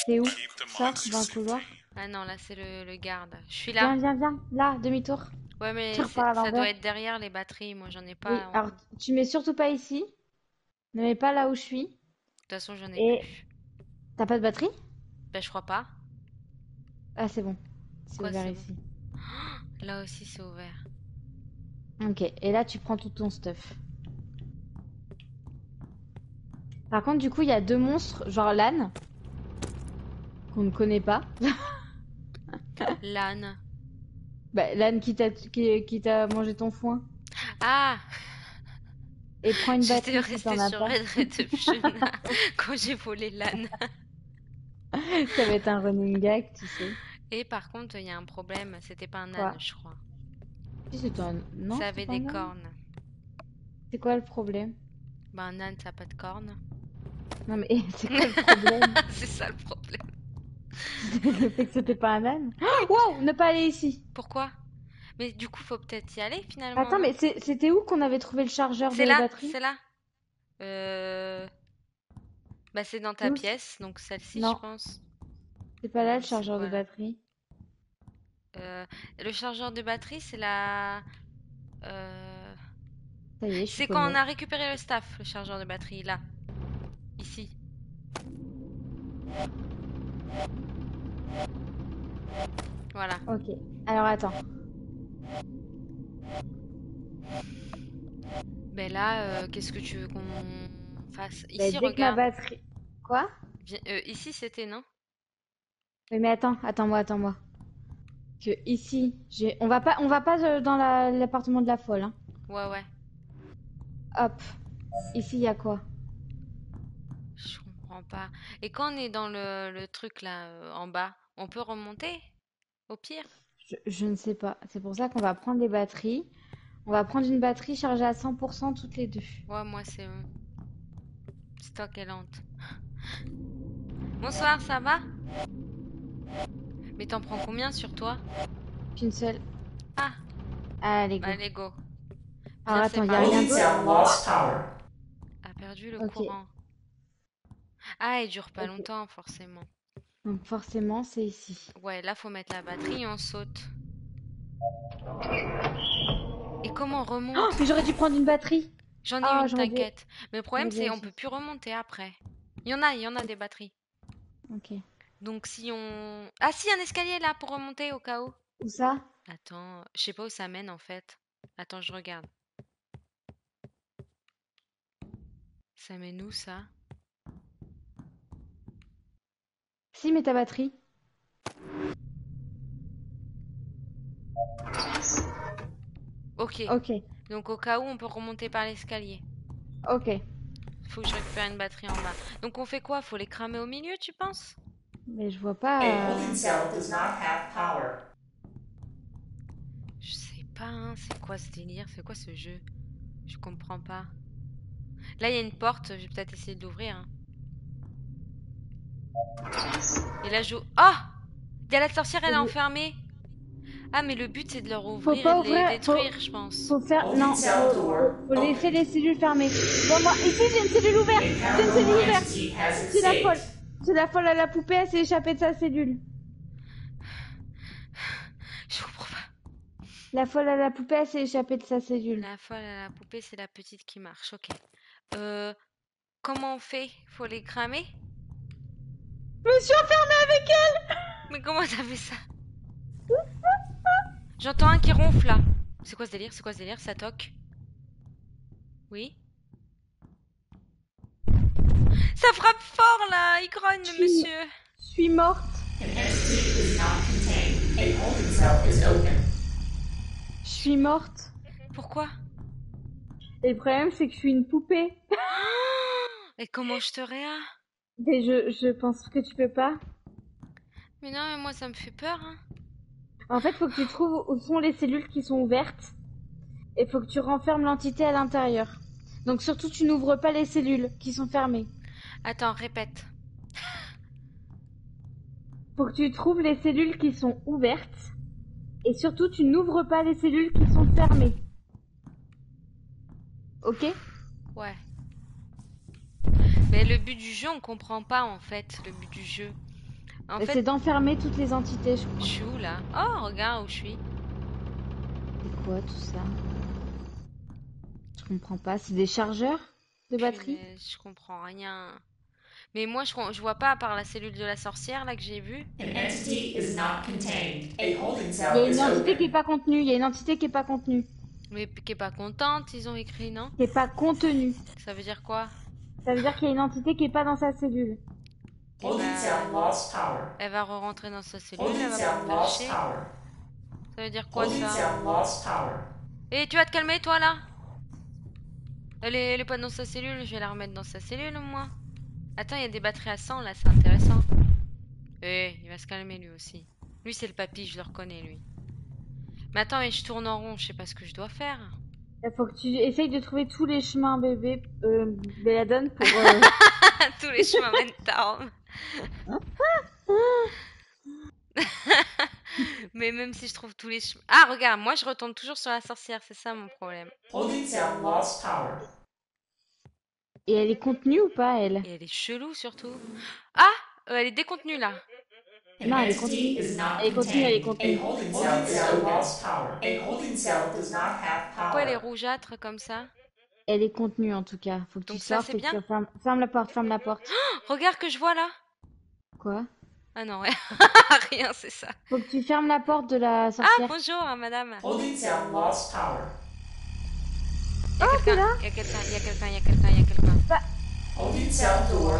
T'es où? Keep the Sors monsters dans le couloir. empty. Ah non, là c'est le garde. Je suis là. Viens, viens, viens. Là, demi-tour. Ouais, Tu mais repars à ça doit l'envers. être derrière les batteries. Moi j'en ai Oui, pas. De alors tu mets surtout pas ici. Ne mets pas là où je suis. toute façon, j'en ai Et plus. t'as pas de batterie? Ben je crois pas. Ah, c'est bon. C'est Quoi, ouvert c'est bon? ici. Là aussi c'est ouvert. Ok, et là tu prends tout ton stuff. Par contre, du coup, il y a deux monstres, genre l'âne, qu'on ne connaît pas. L'âne. Bah, l'âne qui t'a mangé ton foin. Ah! Et prends une J'étais batterie si restée t'en as sur pas. Red Redemption quand j'ai volé l'âne. Ça va être un running gag, tu sais. Et par contre, il y a un problème. C'était pas un âne, Quoi? je crois. Si c'était un... Non, Ça c'était avait pas des un âne. cornes. C'est quoi le problème? Bah, un âne, ça a pas de cornes. Non mais c'est quoi le problème? C'est ça le problème. Le fait que c'était pas un âne? Oui, Wow, ne pas aller ici. pourquoi? Mais du coup, faut peut-être y aller finalement, Attends, non? mais c'était où qu'on avait trouvé le chargeur C'est de là, batterie? c'est là. Euh... Bah, c'est dans C'est ta où? pièce, donc celle-ci, je Non, pense. c'est pas là le C'est chargeur de quoi là? batterie. Euh, Le chargeur de batterie, c'est la. euh, Ça y est, je suis C'est quand on paumée. a récupéré le staff, le chargeur de batterie, là. Ici. Voilà. Ok. Alors attends. Ben là, qu'est-ce que tu veux qu'on fasse? Bah, Ici, dès que ma regarde. batterie. Quoi? Ici, c'était, non? Oui, mais attends, attends-moi. Que ici, on va pas dans l'appartement de la folle, hein. Ouais, ouais. Hop. Ici, il y a quoi? Je comprends pas. Et quand on est dans le truc là, en bas, on peut remonter? Au pire? Je ne sais pas. C'est pour ça qu'on va prendre les batteries. On va prendre une batterie chargée à 100% toutes les deux. Ouais, moi, c'est bon. Stock est lente. Bonsoir, ça va? Mais t'en prends combien sur toi? Qu'une seule. Ah, Allez, go. bah, allez, go. Alors Bien attends, il y a rien séparés. Holding d'autre? cell lost power. A perdu le Ok. courant. Ah, il dure pas Ok. longtemps, forcément. Donc forcément, c'est ici. Ouais, là, faut mettre la batterie et on saute. Et comment on Oh, remonte? mais j'aurais dû prendre une batterie. J'en ai Oh, une, t'inquiète. Mais le problème, j'aurais dû c'est on acheter peut ça. plus remonter après. Il y en a des batteries. Ok. Donc si on... Ah si, un escalier là pour remonter au cas où. Où ça? Attends, je sais pas où ça mène en fait. Attends, je regarde. Ça mène où ça? Si, mais ta batterie. Ok. Ok. Donc au cas où, on peut remonter par l'escalier. Ok. Faut que je récupère une batterie en bas. Donc on fait quoi? Faut les cramer au milieu, tu penses? Mais je vois A pas. holding cell does not have power. Je sais pas, hein. C'est quoi ce délire? C'est quoi ce jeu? Je comprends pas. Là, il y a une porte. Je vais peut-être essayer de l'ouvrir, hein. Et là, je... Oh! Il y a la sorcière, elle est enfermée. Ah, mais le but, c'est de leur Faut ouvrir et pas de les ouvrir. détruire, je pense. Faut faire. Holding Non, cell door faut laisser open. les cellules fermées. Bon, moi, ici, j'ai une cellule ouverte. A J'ai une paranormal cellule ouverte. entity has C'est la folle. escaped. C'est la folle à la poupée, elle s'est échappée de sa cellule. Je comprends pas. La folle à la poupée, elle s'est échappée de sa cellule. La folle à la poupée, c'est la petite qui marche. Ok. Euh, Comment on fait? Faut les cramer? Je me suis enfermée avec elle. Mais comment t'as fait ça? J'entends un qui ronfle là. C'est quoi ce délire? C'est quoi ce délire? Ça toque. Oui. Ça frappe fort là, il grogne le monsieur. Je suis morte. An entity is not contained. A holding cell is open. Je suis morte. Pourquoi? Et le problème, c'est que je suis une poupée. Et comment je te réa? Mais je pense que tu peux pas. Mais non, mais moi ça me fait peur. Hein. En fait, faut que tu trouves où sont les cellules qui sont ouvertes. Et faut que tu renfermes l'entité à l'intérieur. Donc surtout, tu n'ouvres pas les cellules qui sont fermées. Attends, répète. Faut que tu trouves les cellules qui sont ouvertes. Et surtout, tu n'ouvres pas les cellules qui sont fermées. Ok? Ouais. Mais le but du jeu, on comprend pas en fait le but du jeu. En Et fait, c'est d'enfermer toutes les entités, je je crois. suis où là? Oh, regarde où je suis. C'est quoi tout ça? Je comprends pas. C'est des chargeurs de batterie? Punaise, je comprends rien. Mais moi, je vois pas à part la cellule de la sorcière là que j'ai vue. An entity is not contained. A holding Il y cell a une is entité qui est open. pas contenue. Il y a une entité qui est pas contenue. Mais qui est pas contente, ils ont écrit, non? Qui est pas contenue. Ça veut dire quoi? Ça veut dire qu'il y a une entité qui est pas dans sa cellule. Eh Holding ben, cell lost power. elle va re-rentrer dans sa cellule, Holding elle va cell pas me lost lâcher. power. Ça veut dire quoi Holding ça? cell lost power. Et tu vas te calmer toi là? Elle est pas dans sa cellule, je vais la remettre dans sa cellule moi. Attends, il y a des batteries à 100 là, c'est intéressant. Eh, il va se calmer lui aussi. Lui c'est le papy, je le reconnais lui. Mais attends, mais je tourne en rond, je sais pas ce que je dois faire. Il faut que tu essayes de trouver tous les chemins, bébé, Belladone, pour... Tous les chemins mènent à Rome. Mais même si je trouve tous les chemins... Ah, regarde, moi je retombe toujours sur la sorcière, c'est ça mon problème. Holding cell lost power. Et elle est contenue ou pas, elle? Et elle est chelou surtout. Ah, elle est décontenue là. An Non, elle est entity contenue. is not Elle est contenue, elle est contained. contenue. A holding cell is lost power. A holding cell does not have Pourquoi elle est power. rougeâtre comme ça? Elle est contenue, en tout cas. Faut que tu Donc ça, sortes c'est et que bien. tu refermes... Ferme la porte, ferme la porte. Regarde que je vois là. Quoi? Ah non, ouais. Rien, c'est ça. Faut que tu fermes la porte de la Ah, sorcière. bonjour, hein, madame. Holding cell lost power. Il y a quelqu'un, il y a quelqu'un, il y a quelqu'un, il y a quelqu'un, il y a quelqu'un. Holding cell door.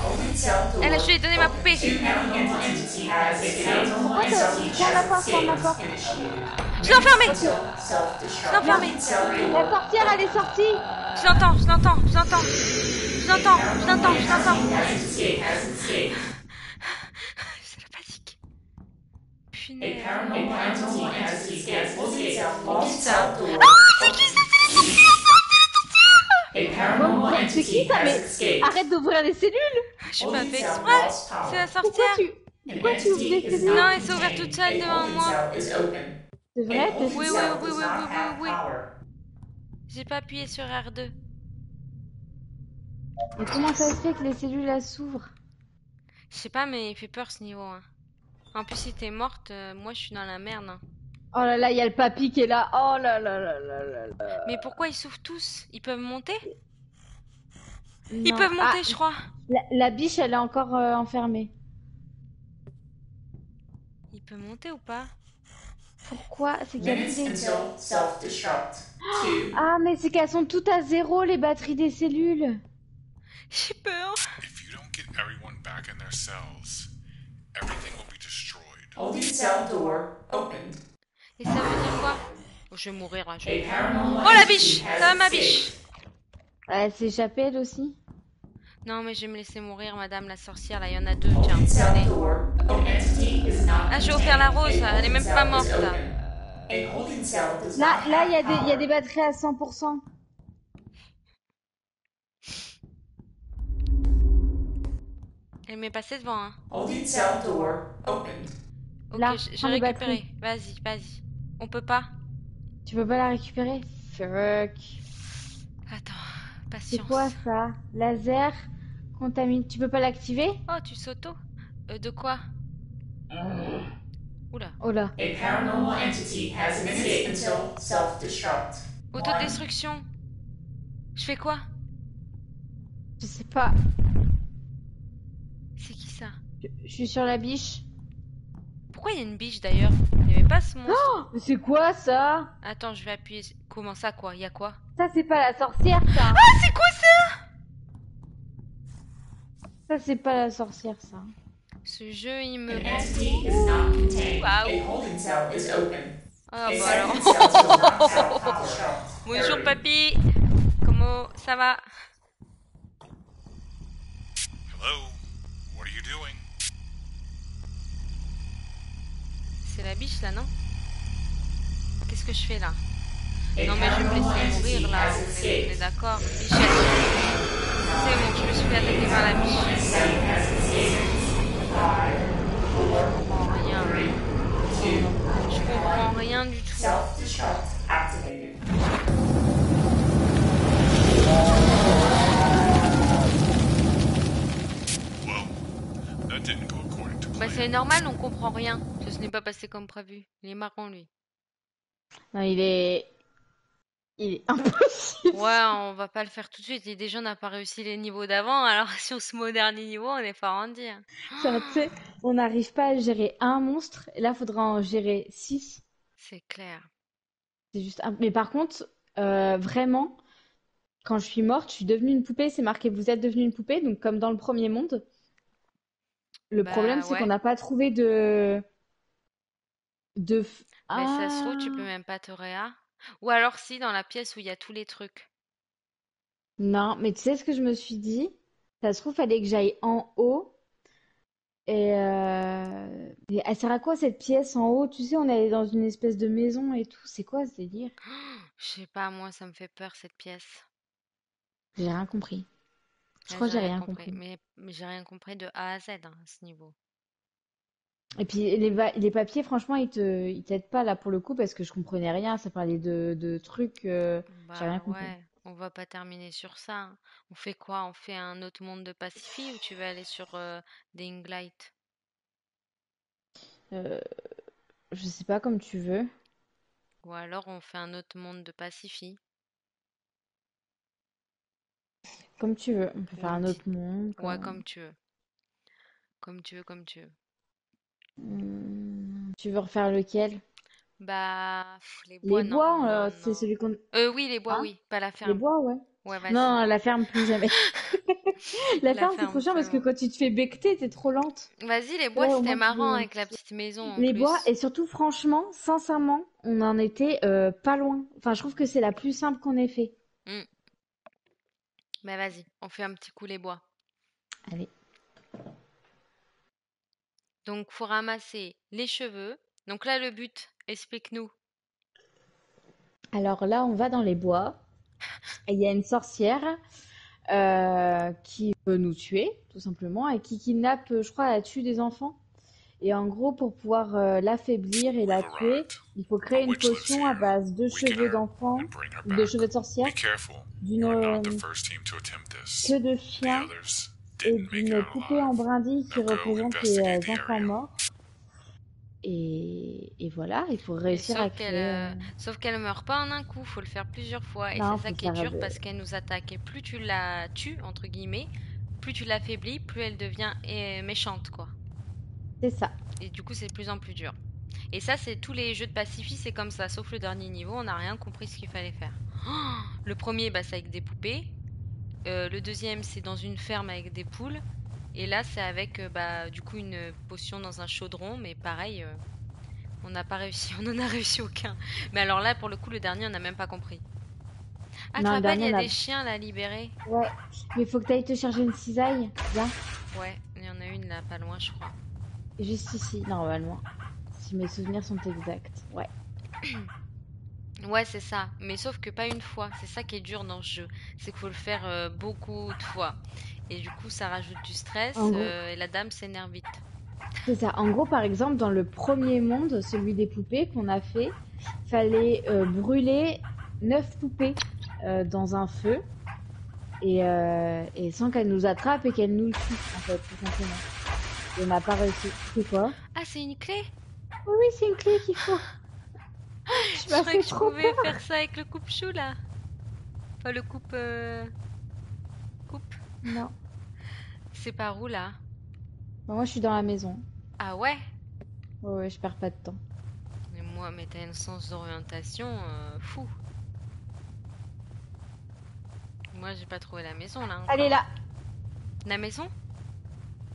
Holding cell door. Elle, je lui ai donné ma poupée. Two paranormal entity has escaped. Entity Ferme la porte, ferme la escape porte. initiated. Je l'ai enfermée. Self-destruct. Je l'ai enfermée. La sorcière, elle est sortie. Je l'entends, je l'entends, je l'entends. Je l'entends, je l'entends, je l'entends. Has escaped. Has escaped. C'est la panique. A Punaise. paranormal entity has escaped. Holding cell lost cell door. A paranormal C'est qui entity ça? has Mais escaped. arrête d'ouvrir les cellules. Je suis pas Holding fait cell exprès. lost C'est la power. Pourquoi sorcière. pourquoi tu ouvres les cellules? Non, elle s'est ouverte toute seule devant moi. C'est A vrai? holding Oui, cell oui, does oui, not oui, have oui, oui. power. J'ai pas appuyé sur R2. Mais comment ça se fait que les cellules elles s'ouvrent? Je sais pas, mais il fait peur ce niveau. Hein. En plus, si t'es morte, moi je suis dans la merde. Hein. Oh là là, il y a le papy qui est là. Oh là là là là là là. Mais pourquoi ils s'ouvrent tous? Ils peuvent monter? Ils Non. peuvent monter, Ah, je crois. la biche, elle est encore enfermée. Ils peuvent monter ou pas? Pourquoi? C'est qu'il y a Minutes plus des... until self-destruct. 2. Ah, mais c'est qu'elles sont toutes à zéro, les batteries des cellules. J'ai peur. If you don't get everyone back in their cells, everything will be destroyed. Holding cell door opened. Et ça veut dire quoi? Oh, je vais mourir là. A paranormal Oh la entity biche! has Ça va ma escaped. biche? Elle s'est échappée, elle aussi. Non, mais je vais me laisser mourir, madame la sorcière. Là, il y en a deux. Tiens, Holding cell regardez. door. An entity is not Ah, je vais offrir la contained. rose. A Elle est même holding pas cell morte. is open. A holding cell does Là, not là, have il y a power. des batteries à 100%. Elle m'est passée devant. Hein. Holding cell door opened. Ok, Là, j'ai prends les récupéré. Vas-y, vas-y. On peut pas? Tu peux pas la récupérer? Fuck. Attends, C'est patience. quoi ça? Laser contamine. Tu peux pas l'activer? Oh, tu s'auto? De quoi? Oula. Oh là. A paranormal entity has escaped until self-destruct. Autodestruction. Je fais quoi? Je sais pas. C'est qui ça? Je suis sur la biche. Pourquoi il y a une biche d'ailleurs? Il n'y avait pas ce monstre. Mais c'est quoi ça? Attends, je vais appuyer. Comment ça, quoi? Y a quoi? Ça, c'est pas la sorcière, ça. Ah, c'est quoi ça? Ça, c'est pas la sorcière, ça. Ce jeu, il me An rend entity is not fou. contained. Ah, A ouh. holding cell is open. Ah, A bah alors. second cell will not have power. Bonjour, Hurry. papy. Comment ça va? Hello? What are you doing? C'est la biche, là, non? Qu'est-ce que je fais, là? A Non, mais je vais me paranormal laisser entity mourir, là. has On est escaped. d'accord. Bichette. C'est bon, je me suis fait attaquer par la biche. Site has escaped. 5, 4, Rien. 3, 2, Je comprends rien du tout. self-destruct activated. Whoa. That didn't go according to Bah, plan. c'est normal, on comprend rien. Ça n'est pas passé comme prévu. Il est marrant, lui. Non, il est impossible. Ouais, on va pas le faire tout de suite. Et déjà, on n'a pas réussi les niveaux d'avant. Alors, si on se met au dernier niveau, on est pas rendu. Genre, tu sais, on n'arrive pas à gérer un monstre. Et là, faudra en gérer 6. C'est clair. C'est juste. Mais par contre, vraiment, quand je suis morte, je suis devenue une poupée. C'est marqué, vous êtes devenue une poupée. Donc, comme dans le premier monde. Le problème, Bah, c'est qu'on ouais. n'a pas trouvé de. Mais ça se trouve, tu peux Ah. même pas te réa. Ou alors, si, dans la pièce où il y a tous les trucs. Non, mais tu sais ce que je me suis dit? Ça se trouve, fallait que j'aille en haut. Et elle sert à quoi cette pièce en haut? Tu sais, on est allé dans une espèce de maison et tout. C'est quoi ce délire? Je sais pas, moi, ça me fait peur, cette pièce. J'ai rien compris. Je Là, crois j'ai que j'ai rien rien compris. compris. Mais j'ai rien compris de A à Z, hein, à ce niveau. Et puis les papiers, franchement, ils t'aident pas là pour le coup parce que je comprenais rien. Ça parlait de trucs. J'ai rien Bah compris. ouais, on va pas terminer sur ça, hein. On fait quoi? On fait un autre monde de Pacifie ou tu veux aller sur Dying Light? Euh, je sais pas comme tu veux. Ou alors on fait un autre monde de Pacifie? Comme tu veux. On peut Ou faire un di- autre monde. Ouais, comme tu veux. Comme tu veux, comme tu veux. Tu veux refaire lequel? Bah, les bois, Les non, bois, non, c'est non. celui qu'on. Oui, les bois, Hein? oui, pas la Les ferme. bois, ouais. Ouais, vas-y. Non, la ferme plus jamais. La La ferme, c'est trop ferme, chiant c'est parce que bon. quand tu te fais becqueter, t'es trop lente. Vas-y, les bois, Là, au c'était moins, tu marrant veux. avec la petite maison en Les bois, plus. et surtout, franchement, sincèrement, on en était pas loin. Enfin, je trouve que c'est la plus simple qu'on ait fait. Hmm. Bah vas-y, on fait un petit coup les bois. Allez. Donc, faut ramasser les cheveux. Donc là, le but, explique-nous. Alors là, on va dans les bois. Et il y a une sorcière qui veut nous tuer, tout simplement, et qui kidnappe, je crois, elle tue des enfants. Et en gros, pour pouvoir l'affaiblir et la We've tuer, arrived. il faut A créer une witch lives potion à here. base de Weaken cheveux her d'enfant, and bring her de back. cheveux de sorcière, Be careful. d'une You are not the first team to attempt this. queue de The chien others et didn't make it d'une out poupée en alive. brindille qui Now go représente les investigate the enfants area. morts. Et voilà, il faut Mais réussir à créer. sauf qu'elle meurt pas en un coup, faut le faire plusieurs fois. Et c'est Non, ça faut qui est faire. dur parce qu'elle nous attaque. Et plus tu la tues, entre guillemets, plus tu l'affaiblis, plus elle devient méchante, quoi. C'est ça. Et du coup, c'est de plus en plus dur. Et ça, c'est tous les jeux de Pacifie, c'est comme ça. Sauf le dernier niveau, on n'a rien compris ce qu'il fallait faire. Le premier, bah, c'est avec des poupées. Le deuxième, c'est dans une ferme avec des poules. Et là, c'est avec, bah, du coup, une potion dans un chaudron. Mais pareil, on n'a pas réussi. On n'en a réussi aucun. Mais alors là, pour le coup, le dernier, on n'a même pas compris. Ah, tu te Non, le rappelles, il dernier, y a on a. des chiens là libérés. Ouais. Mais il faut que tu ailles te charger une cisaille. Viens. Ouais, il y en a une là, pas loin, je crois. Juste ici, normalement. Si mes souvenirs sont exacts. Ouais. Ouais, c'est ça. Mais sauf que pas une fois. C'est ça qui est dur dans ce jeu. C'est qu'il faut le faire beaucoup de fois. Et du coup, ça rajoute du stress. En gros, Et la dame s'énerve vite. c'est ça. En gros, par exemple, dans le premier monde, celui des poupées qu'on a fait, fallait brûler 9 poupées dans un feu et sans qu'elle nous attrape et qu'elle nous le tue, en fait, tout simplement. Et on n'a pas réussi. C'est quoi? Ah, c'est une clé? Oui, oui, c'est une clé qu'il faut. Tu Je m'as croyais fait que je trop pouvais peur. faire ça avec le coupe-chou là. Enfin, le coupe. Coupe. Non. C'est par où là? Bon, moi, je suis dans la maison. Ah ouais? Ouais, ouais, je perds pas de temps. Mais moi, mais t'as un sens d'orientation fou. Moi, j'ai pas trouvé la maison là Elle est encore. là. La maison?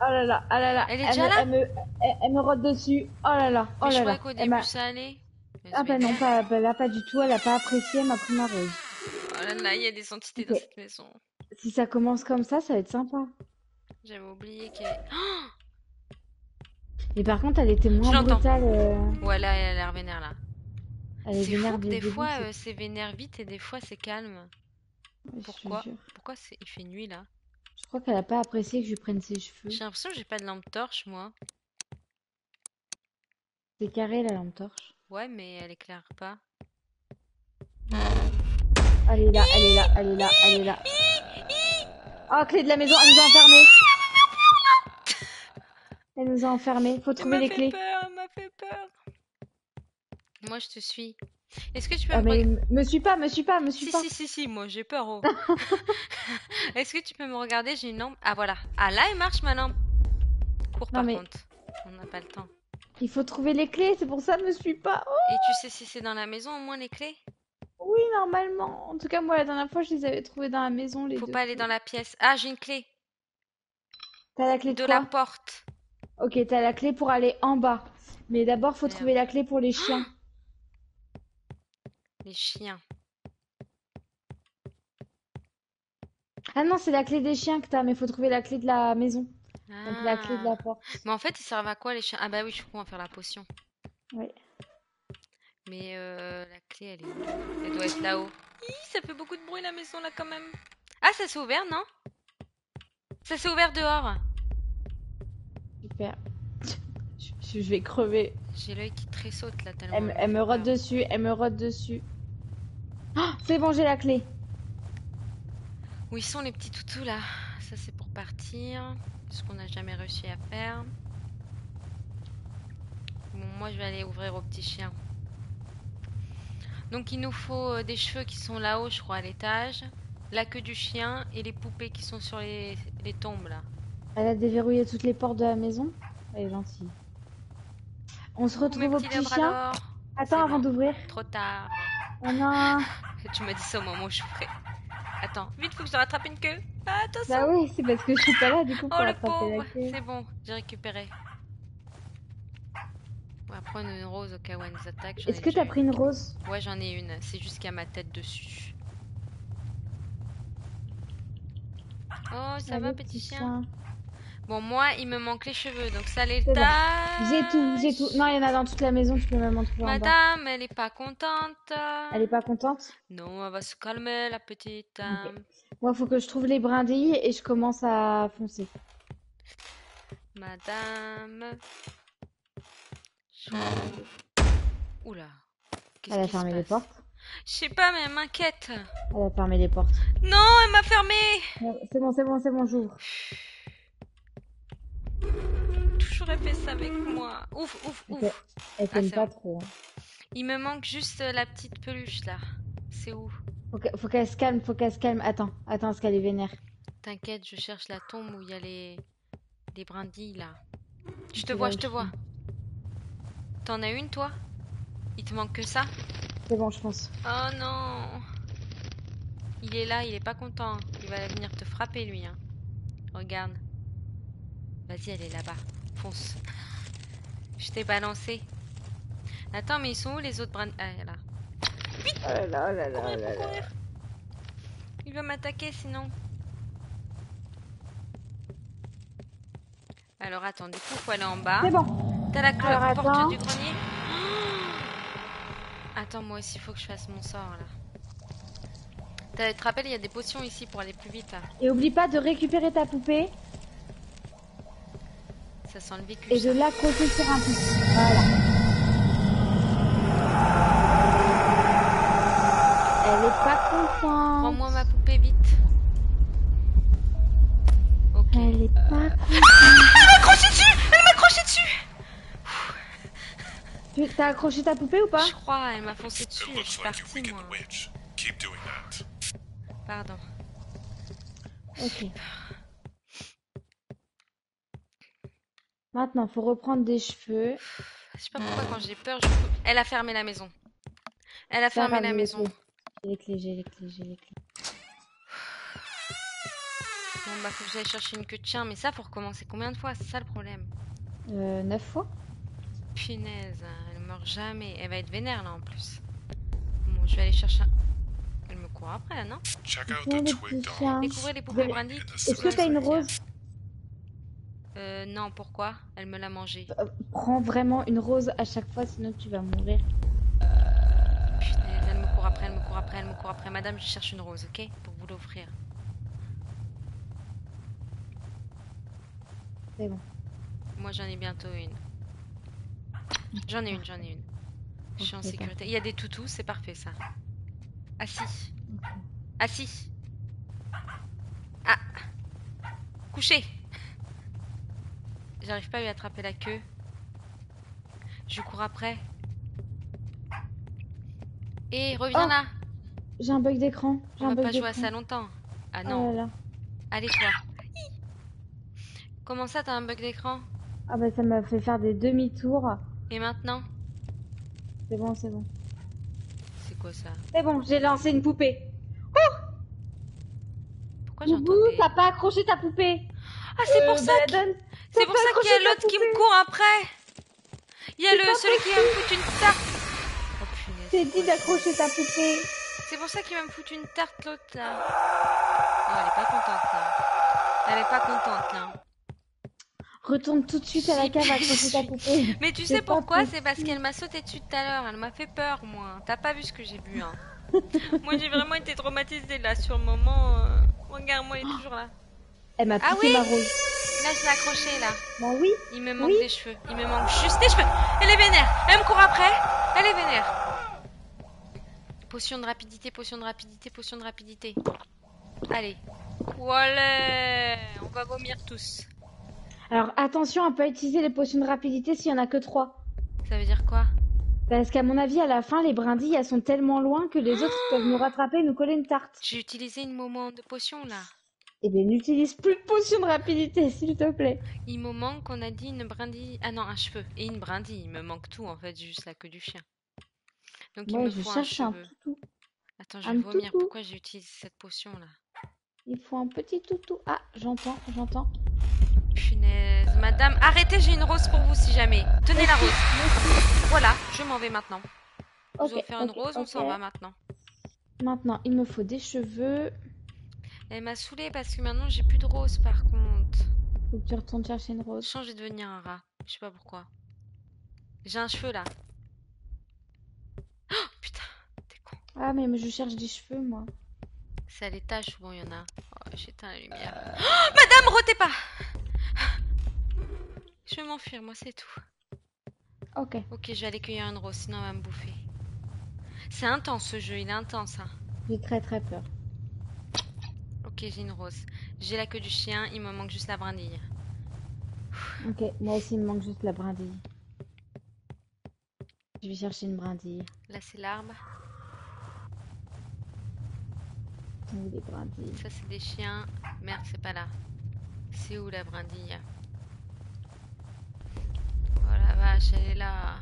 Oh là là, oh là là. Elle est déjà là? Elle me rote dessus. Oh là là, oh Mais je là croyais là. qu'au Elle début m'a... ça allait. Elle se Ah bah non, vénère. là pas du tout. Elle a pas apprécié ma prima rose. Oh là là, il y a des entités dans Ok. cette maison. Si ça commence comme ça va être sympa. J'avais oublié qu'elle... Oh, Mais par contre, elle était je moins l'entends. brutale. Ouais, là, elle a l'air vénère là. Elle est C'est fou vénère que dès le des début, fois c'est... c'est vénère vite et des fois c'est calme. Ouais, je te Pourquoi? jure. Pourquoi il fait nuit là? Je crois qu'elle a pas apprécié que je lui prenne ses cheveux. J'ai l'impression que j'ai pas de lampe torche moi. C'est carré la lampe torche. Ouais, mais elle éclaire pas. Elle est là, elle est là, elle est là, elle est là. Oh, clé de la maison, elle nous a enfermés. Elle nous a enfermés. Faut Elle trouver m'a les fait clés. peur, elle m'a fait peur. Moi je te suis. Est-ce que tu peux Ah me mais regarder? me suis pas, me suis pas, me suis pas. Si, moi j'ai peur. Oh. Est-ce que tu peux me regarder? J'ai une lampe. Ah voilà. Ah là, elle marche ma lampe. Cours Non par mais contre. On n'a pas le temps. il faut trouver les clés, c'est pour ça me suis pas. Et tu sais si c'est dans la maison au moins les clés? Oh oui, normalement. En tout cas, moi la dernière fois, je les avais trouvées dans la maison les Faut deux pas aller clés. dans la pièce. Ah, j'ai une clé. T'as la clé de De la quoi? porte. Ok, t'as la clé pour aller en bas. Mais d'abord, faut trouver Merde. la clé pour les chiens. Les chiens. Ah non, c'est la clé des chiens que t'as, mais faut trouver la clé de la maison. Donc la clé de Ah. la porte. Mais en fait, ils servent à quoi les chiens? Ah bah oui, je crois en faire la potion. Oui. Mais la clé, elle est où? Elle doit être là-haut. Hi, ça fait beaucoup de bruit la maison là quand même. Ah, ça s'est ouvert, non? Ça s'est ouvert dehors. Super. Je vais crever. J'ai l'œil qui tressaute là tellement. Elle me rote dessus, elle me rote dessus. Oh, c'est bon, j'ai la clé. Où ils sont les petits toutous là? Ça c'est pour partir. Ce qu'on n'a jamais réussi à faire. Bon, moi je vais aller ouvrir aux petits chiens. Donc il nous faut des cheveux qui sont là-haut, je crois, à l'étage. La queue du chien et les poupées qui sont sur les tombes là. Elle a déverrouillé toutes les portes de la maison. Elle est gentille. On se Ouh, mes retrouve au petits petit chien. labradors. Attends C'est avant bon. d'ouvrir. Trop tard. Oh non. Tu m'as dit ça au moment où je ferais. Attends, vite, faut que je rattrape une queue. Ah, attention. Bah oui, c'est parce que je suis pas là du coup pour Oh le attraper la pauvre. clé. C'est bon, j'ai récupéré. On va prendre une rose au cas où elle nous attaque. J'en ai Est-ce que déjà t'as pris une rose? Ouais, j'en ai une. C'est juste qu'il y a ma tête dessus. Oh, ça va, Allez, petit chien? chien. Bon, moi, il me manque les cheveux, donc ça C'est bon. l'étage. J'ai tout, j'ai tout. Non, il y en a dans toute la maison, tu peux même en trouver en bas. Madame, elle est pas contente. Elle est pas contente? Non, elle va se calmer, la petite. Ok. Moi, faut que je trouve les brindilles et je commence à foncer. Madame. Oula. Qu'est-ce Elle a qui se fermé les passe? portes. Je sais pas, mais elle m'inquiète. Elle a fermé les portes. Non, elle m'a fermé. C'est bon, c'est bon, c'est bon, j'ouvre. Toujours elle fait ça avec moi. Ouf, ouf, Ok. ouf. Elle t'aime c'est pas bon. trop. Hein. Il me manque juste la petite peluche là. C'est où? Faut qu'elle se calme, faut qu'elle se calme. Attends, parce qu'elle est vénère. T'inquiète, je cherche la tombe où il y a les brindilles là. Je te C'est vois, là je où te vois. T'en as une toi? Il te manque que ça? C'est bon, je pense. Oh non. Il est là, il est pas content. Il va venir te frapper lui. Hein. Regarde. Vas-y, elle est là-bas. Fonce. Je t'ai balancé. Attends, mais ils sont où les autres brindilles? Ah, là. Oh là là, oh là là, Courir, oh là faut là. courir. Il va m'attaquer sinon. Alors attends, du coup, faut aller en bas. C'est bon. T'as la Alors, porte attends. du grenier. Attends, moi aussi, il faut que je fasse mon sort là. Tu te rappelles, il y a des potions ici pour aller plus vite là. Et oublie pas de récupérer ta poupée Ça sent le vécu. et ça. de l'accrocher sur un pic. Voilà. Elle est pas contente. Prends-moi ma poupée vite. Ok. Elle est pas contente. Elle m'a accroché dessus. Elle m'a accroché dessus. T'as accroché ta poupée ou pas? Je crois, elle m'a foncé dessus. It Je looks suis like you partie weakened moi. the witch. Keep doing that. Pardon. Ok. Maintenant, faut reprendre des cheveux. Je sais pas pourquoi quand j'ai peur, elle a fermé la maison. Elle a C'est pas fermé grave, la j'ai les maison. clés. J'ai les clés, j'ai les clés, j'ai les clés. Bon, bah, faut que j'aille chercher une queue de chien, mais ça, faut recommencer combien de fois? C'est ça le problème. 9 fois. Punaise, elle meurt jamais. Elle va être vénère là en plus. Bon, je vais aller chercher un. Elle me court après là, non? Check out Tiens, the les twig petits chiens. dogs Découvrez les poupées Vous- brandy. in the Est-ce que t'as une cemetery. rose? Non, pourquoi? Elle me l'a mangé. Prends vraiment une rose à chaque fois, sinon tu vas mourir. Punaise, elle me court après, elle me court après, elle me court après. Madame, je cherche une rose, ok? Pour vous l'offrir. C'est bon. Moi, j'en ai bientôt une. J'en ai une, j'en ai une. Je suis en Ok, sécurité. Il y a des toutous, c'est parfait ça. Assis. Assis. Ah. Couché. J'arrive pas à lui attraper la queue. Je cours après. Et reviens Oh, là. J'ai un bug d'écran. J'ai On un va bug pas jouer à d'écran. ça longtemps. Ah Oh non. là là. Allez toi. Comment ça, t'as un bug d'écran? Ah bah ça m'a fait faire des demi-tours. Et maintenant? C'est bon, c'est bon. C'est quoi ça? C'est bon, j'ai lancé une poupée. Pourquoi Boubou, j'entendais... t'as pas accroché ta poupée. Ah, c'est pour ça bah, qu'il donne. c'est T'as pour pas ça qu'il y a accroché ta l'autre qui me poupée. court après. Il y a C'est le pas celui qui va me foutre une tarte. Oh punaise. T'es c'est dit quoi ça? d'accrocher ta poupée. C'est pour ça qu'il va me foutre une tarte l'autre là. Oh, elle est pas contente là. Elle est pas contente là. Retourne tout de suite à la Si, cave accrocher ta poupée. Mais tu C'est sais pas pourquoi? C'est parce possible. qu'elle m'a sauté dessus tout à l'heure. Elle m'a fait peur, moi. T'as pas vu ce que j'ai bu, hein. Moi, j'ai vraiment été traumatisée là sur le moment. Regarde-moi, elle est toujours là. Elle m'a Ah piqué oui? ma rose. Là, je l'ai accrochée là. Bah oui. Il me manque Oui. des cheveux. Il me manque juste des cheveux. Elle est vénère. Elle me court après. Elle est vénère. Potion de rapidité, potion de rapidité, potion de rapidité. Allez. Voilà. On va vomir tous. Alors attention à pas utiliser les potions de rapidité s'il y en a que 3. Ça veut dire quoi? Parce qu'à mon avis, à la fin, les brindilles, elles sont tellement loin que les autres peuvent nous rattraper et nous coller une tarte. J'ai utilisé une moment de potion là. Eh bien, n'utilise plus de potions de rapidité, s'il te plaît. Il me manque, on a dit une brindille. Ah non, un cheveu. Et une brindille. Il me manque tout en fait, juste la queue du chien. Donc il Ouais, me je faut un cherche un cheveu. toutou. Attends, je vais Un vomir. toutou. Pourquoi j'ai utilisé cette potion là? Il faut un petit toutou. Ah, j'entends, j'entends. Punaise. Madame, arrêtez, j'ai une rose pour vous si jamais. Tenez la rose. Voilà, je m'en vais maintenant. Vous Ok, offrir une ok, rose, on ok. s'en va maintenant. Maintenant, il me faut des cheveux. Elle m'a saoulée parce que maintenant j'ai plus de rose par contre. Faut que tu retournes chercher une Je rose. change de devenir un rat. Je sais pas pourquoi. J'ai un cheveu là. Oh putain, t'es con. Ah, mais je cherche des cheveux, moi. C'est à l'étage, bon, il y en a. Oh, j'éteins la lumière. Oh, madame, rotez pas! Je vais m'enfuir, moi, c'est tout. Ok. Ok, je vais aller cueillir une rose, sinon elle va me bouffer. C'est intense ce jeu, il est intense. Hein. J'ai très très peur. Ok, j'ai une rose. J'ai la queue du chien, il me manque juste la brindille. Ok, moi aussi, il me manque juste la brindille. Je vais chercher une brindille. Là, c'est l'arbre. Où les brindilles? Ça, c'est des chiens. Merde, c'est pas là. C'est où la brindille? Oh la vache, elle est là.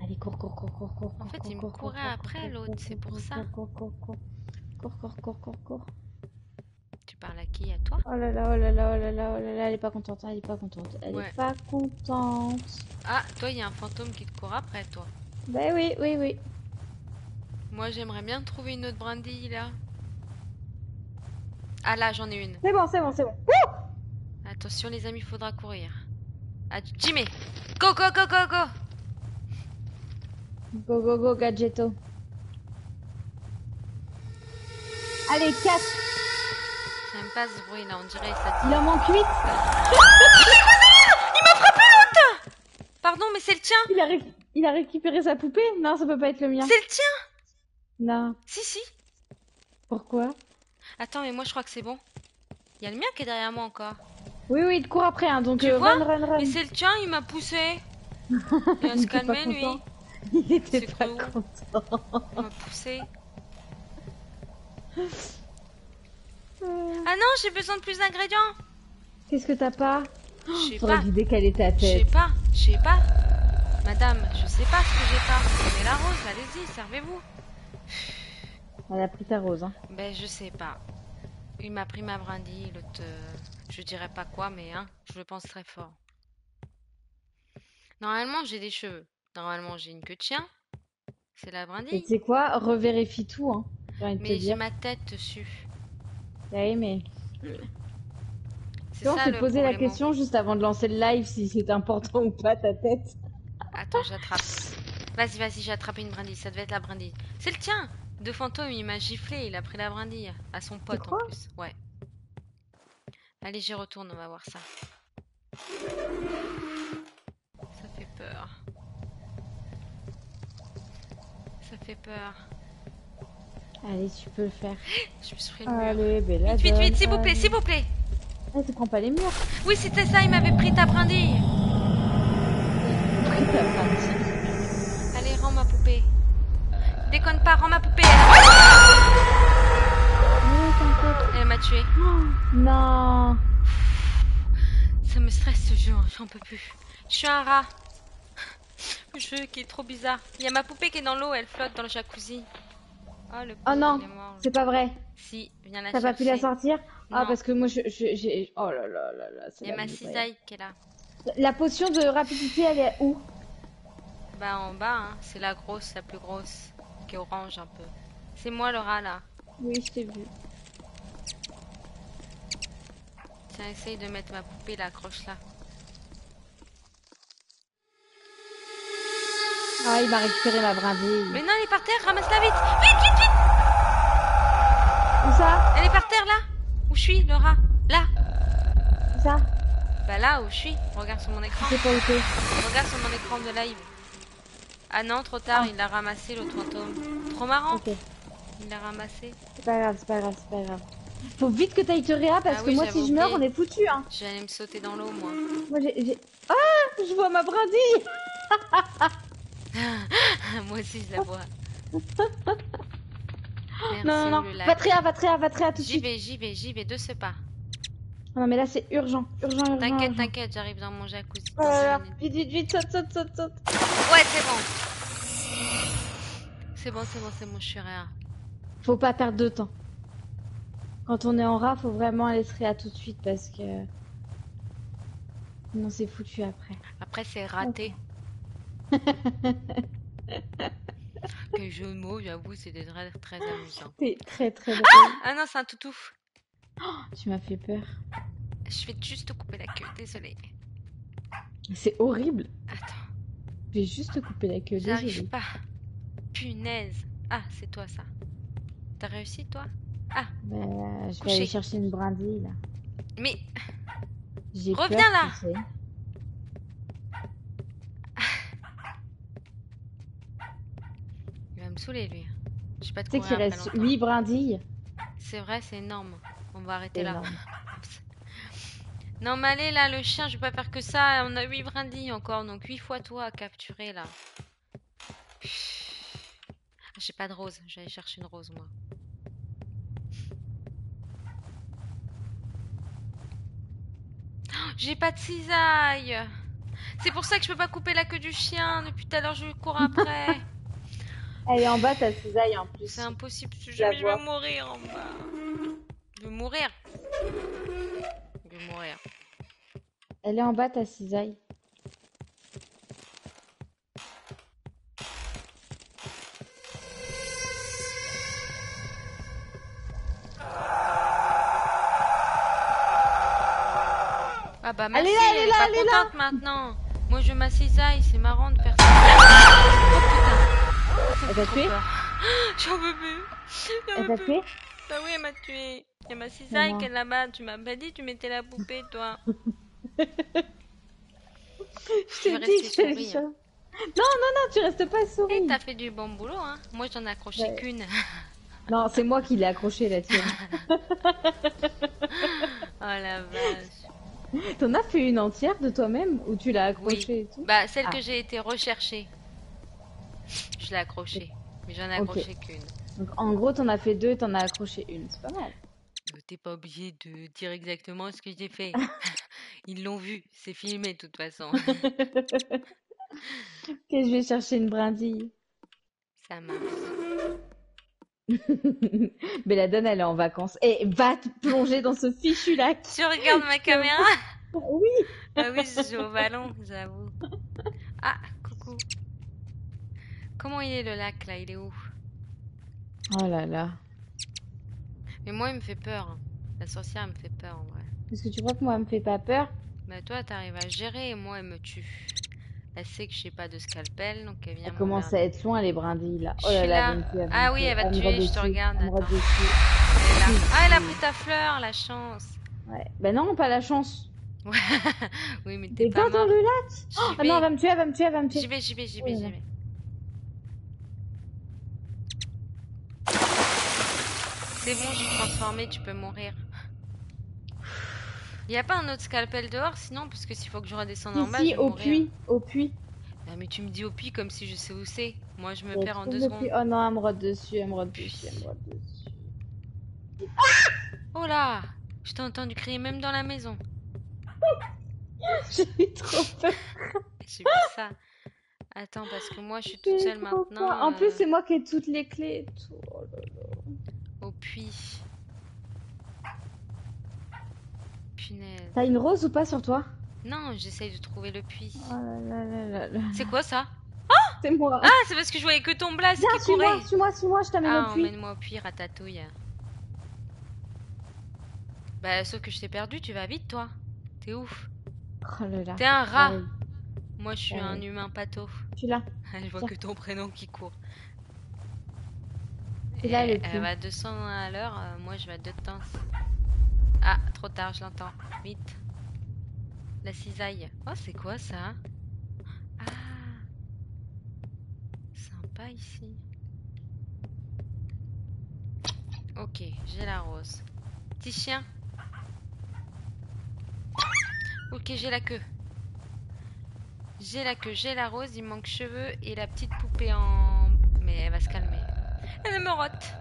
Allez, cours, cours, cours, cours, cours. En fait, cours, il me cours, courait cours, après, cours, l'autre, cours, c'est cours, pour ça. Cours, cours, cours, cours. Cours, cours, cours, cours, cours. Tu parles à qui? À toi? Oh là là, oh là là, oh là là, oh là là, elle est pas contente, elle est pas contente. Elle Ouais. est pas contente. Ah, toi, il y a un fantôme qui te court après, toi. Ben oui, oui, oui. Moi, j'aimerais bien trouver une autre brindille, là. Ah, là, j'en ai une. C'est bon, c'est bon, c'est bon. Attention, les amis, faudra courir. Ah, Jimmy! Go, go, go, go, go! Go, go, go, Gadgetto. Allez, 4. J'aime pas ce bruit, là, on dirait ça dit... Il en manque 8. Pardon, mais c'est le tien! Il a récupéré sa poupée? Non, ça peut pas être le mien. C'est le tien! Non. Si, si! Pourquoi? Attends, mais moi, je crois que c'est bon. Il y a le mien qui est derrière moi encore. Oui, oui, il te court après, hein, donc Tu vois? run, run, run. Mais c'est le tien, il m'a poussé. Il va Il se était pas calmer, lui. content. Il était C'est pas cru. content. Il m'a poussé. Ah non, j'ai besoin de plus d'ingrédients. Qu'est-ce que t'as pas? Je sais Faudrait pas. vider caler ta Je sais tête. pas. Je sais pas. Madame, je sais pas ce que j'ai pas. Mais la rose, allez-y, servez-vous. Elle a pris ta rose, hein. Ben, je sais pas. Il m'a pris ma brindille, l'autre. Je dirais pas quoi, mais hein, je le pense très fort. Normalement, j'ai des cheveux. Normalement, j'ai une queue de chien. C'est la Et tu brindille. sais quoi? Revérifie tout, hein. J'ai envie de te Mais j'ai dire. ma tête dessus. Ouais, mais C'est tu vois, on ça s'est le posé la problème. question juste avant de lancer le live si c'est important ou pas ta tête. Attends, j'attrape. Vas-y, vas-y, j'ai attrapé une brindille. Ça devait être la brindille. C'est le tien! De fantôme, il m'a giflé. Il a pris la brindille. À son Tu pote en crois? plus. Ouais. Allez, j'y retourne, on va voir ça. Ça fait peur. Ça fait peur. Allez, tu peux le faire. Je me suis pris le mur. Allez, Vite, Bella vite, vite, s'il vous plaît, allez. s'il vous plaît! Eh, tu prends pas les murs. Oui, c'était ça, il m'avait pris ta brindille. Pris ta brindille. Allez, rends ma poupée. Déconne pas, rends ma poupée. Oui, t'inquiète. Elle m'a tué. Oh, non. Ça me stresse ce jeu, hein, j'en peux plus. Je suis un rat. Le jeu qui est trop bizarre. Il y a ma poupée qui est dans l'eau, elle flotte dans le jacuzzi. Oh, le Oh pauvre, non, il est mort. c'est pas vrai. Si, viens la T'as pas pu la chercher. sortir? Ah, Non, parce que moi, j'ai... Oh là là là là, c'est il y a la ma misère. cisaille qui est là. La potion de rapidité, elle est où? Bah en bas, hein, c'est la grosse, la plus grosse, qui est orange un peu. C'est moi le rat là. Oui, je t'ai vu. Tiens, essaye de mettre ma poupée là, accroche là. Ah, il m'a récupéré ma brindille. Mais non, elle est par terre, ramasse-la vite. Vite, vite, vite. Où ça? Elle est par terre là. Où je suis, le rat? Là. Où ça? Bah là où je suis. Regarde sur mon écran. Je sais pas où t'es. Regarde sur mon écran de live. Ah non, trop tard, Ah. il l'a ramassé l'autre fantôme. Trop marrant. Ok. Il l'a ramassé. C'est pas grave, c'est pas grave, c'est pas grave. Faut vite que t'ailles te réa parce Ah que oui, moi, j'avais si je meurs, on oublié. est foutu, hein. J'allais me sauter dans l'eau, moi. Moi, Ah! Je vois ma brindille! Moi aussi, je la vois. Merci, Non, non, non. le lac. Va te réa, va te réa, va te réa tout de J'y suite. vais, j'y vais, j'y vais, de ce pas. Non, mais là, c'est urgent. Urgent, urgent, T'inquiète, urgent. t'inquiète, j'arrive dans mon jacuzzi. Oh Dans là 2 là. minutes. Vite, vite, vite, saute, saute, saute, saute. Ouais, c'est bon. C'est bon, c'est bon, c'est bon, je suis réa. Faut pas perdre de temps. Quand on est en rat, faut vraiment aller se réa tout de suite parce que... Non, c'est foutu après. Après, c'est raté. Quel jeu de mots, j'avoue, c'était très, très amusant. C'est très, très drôle. Ah non, c'est un toutou. Tu m'as fait peur. Je vais juste te couper la queue, désolée. C'est horrible. Attends, Je vais juste te couper la queue, j'arrive désolée. pas. Punaise. Ah, c'est toi ça. T'as réussi, toi? Ah, Bah, je vais Couché. aller chercher une brindille, là. mais J'ai Reviens peur, là. tu sais. il va me saouler, lui. Je sais pas de Tu sais qu'il courir après reste longtemps. 8 brindilles. C'est vrai, c'est énorme. On va arrêter C'est là. énorme. Non, mais allez, là, le chien, je vais pas faire que ça. On a 8 brindilles encore, donc 8 fois toi à capturer, là. J'ai pas de rose. J'allais chercher une rose, moi. Oh, j'ai pas de cisaille. C'est pour ça que je peux pas couper la queue du chien. Depuis tout à l'heure, je lui cours après. Elle est en bas, ta cisaille, en plus. C'est impossible. Je la vais vois. mourir en bas. Je vais mourir. Je vais mourir. Elle est en bas, ta cisaille. Ah bah merci, Elle est là, elle est là, pas elle est là. contente maintenant. Moi je ma cisaille, c'est marrant de faire ça. Oh putain. Elle t'a tué? J'en peux plus. J'en Elle peux t'a plus. tué? Bah oui, elle m'a tué. Il y a ma cisaille Comment? qui est là-bas. Tu m'as pas dit, tu mettais la poupée, toi. Je Je vais t'ai dit que rester je souris. ça. Non, non, non, tu restes pas Et souris. t'as fait du bon boulot, hein. Moi j'en ai accroché Ouais. qu'une. Non, c'est moi qui l'ai accroché, la tienne. Oh la vache. T'en as fait une entière de toi-même ou tu l'as accrochée et tout? Bah celle Ah. que j'ai été rechercher. Je l'ai accrochée. Mais j'en ai Ok. accroché qu'une. Donc en gros, t'en as fait deux et t'en as accroché une. C'est pas mal. T'es pas obligé de dire exactement ce que j'ai fait. Ils l'ont vu, c'est filmé de toute façon. Ok, je vais chercher une brindille. Ça marche. Belladone, elle est en vacances. Et va te plonger dans ce fichu lac. Tu regardes ma caméra? Oui. Ah oui, je joue au ballon, j'avoue. Ah, coucou. Comment il est le lac là? Il est où? Oh là là. Mais moi, il me fait peur, hein. La sorcière, elle me fait peur en vrai. Est-ce que tu crois que moi, elle me fait pas peur? Bah toi, t'arrives à gérer et moi, elle me tue. Elle sait que j'ai pas de scalpel, donc elle vient Elle commence à m'emmerder. être loin, les brindilles, là. Je Oh là suis là, elle va là. me tuer, elle va me Ah oui, tuer. elle va te Elle me tuer, je te redessus. regarde, Elle me attends. redessus. Elle est là. Ah, elle a pris Fichu. ta fleur, la chance. Ouais. Ben non, pas la chance. Ouais. Oui, mais t'es T'es pas pas dans mort. le lac? J'y Ah non, elle vais. va me tuer, elle va me tuer, elle va me tuer. J'y vais, j'y vais, j'y Oh vais, là j'y là. vais. C'est bon, je suis transformée, tu peux mourir. Y a pas un autre scalpel dehors sinon? Parce que s'il faut que je redescende Si, en bas, je si, vais au mourir. puits, au puits. Ah, mais tu me dis au puits comme si je sais où c'est. Moi, je me Et perds en trouve 2 le puits. secondes. Oh non, elle me rôde dessus, elle me rôde dessus, elle me Puits. rôde dessus. Oh là! Je t'ai entendu crier même dans la maison. J'ai eu trop peur. J'ai vu ça. Attends, parce que moi, je suis toute J'ai eu seule trop peur. maintenant En plus, c'est moi qui ai toutes les clés et tout. Oh là là. au puits. Punaise. T'as une rose ou pas sur toi? Non, j'essaye de trouver le puits. Oh là là là là là. C'est quoi ça? C'est moi. Ah, c'est parce que je voyais que ton blast Viens, qui courait. suis-moi, je t'amène au Ah, puits. emmène-moi au puits, ratatouille. Bah, sauf que je t'ai perdu, tu vas vite, toi. T'es ouf. Oh là là. T'es un rat. J'arrive, Moi, je suis un j'arrive. humain pâteau. Je suis là. Je vois Tiens. que ton prénom qui court. C'est Et là le elle puits. va à 200 à l'heure, moi je vais à 2 temps. Ah, trop tard, je l'entends. Vite. La cisaille. Oh, c'est quoi ça? Ah, sympa ici. Ok, j'ai la rose. Petit chien. Ok, j'ai la queue. J'ai la queue, j'ai la rose, il manque cheveux et la petite poupée en... Mais elle va se calmer. Elle me rote.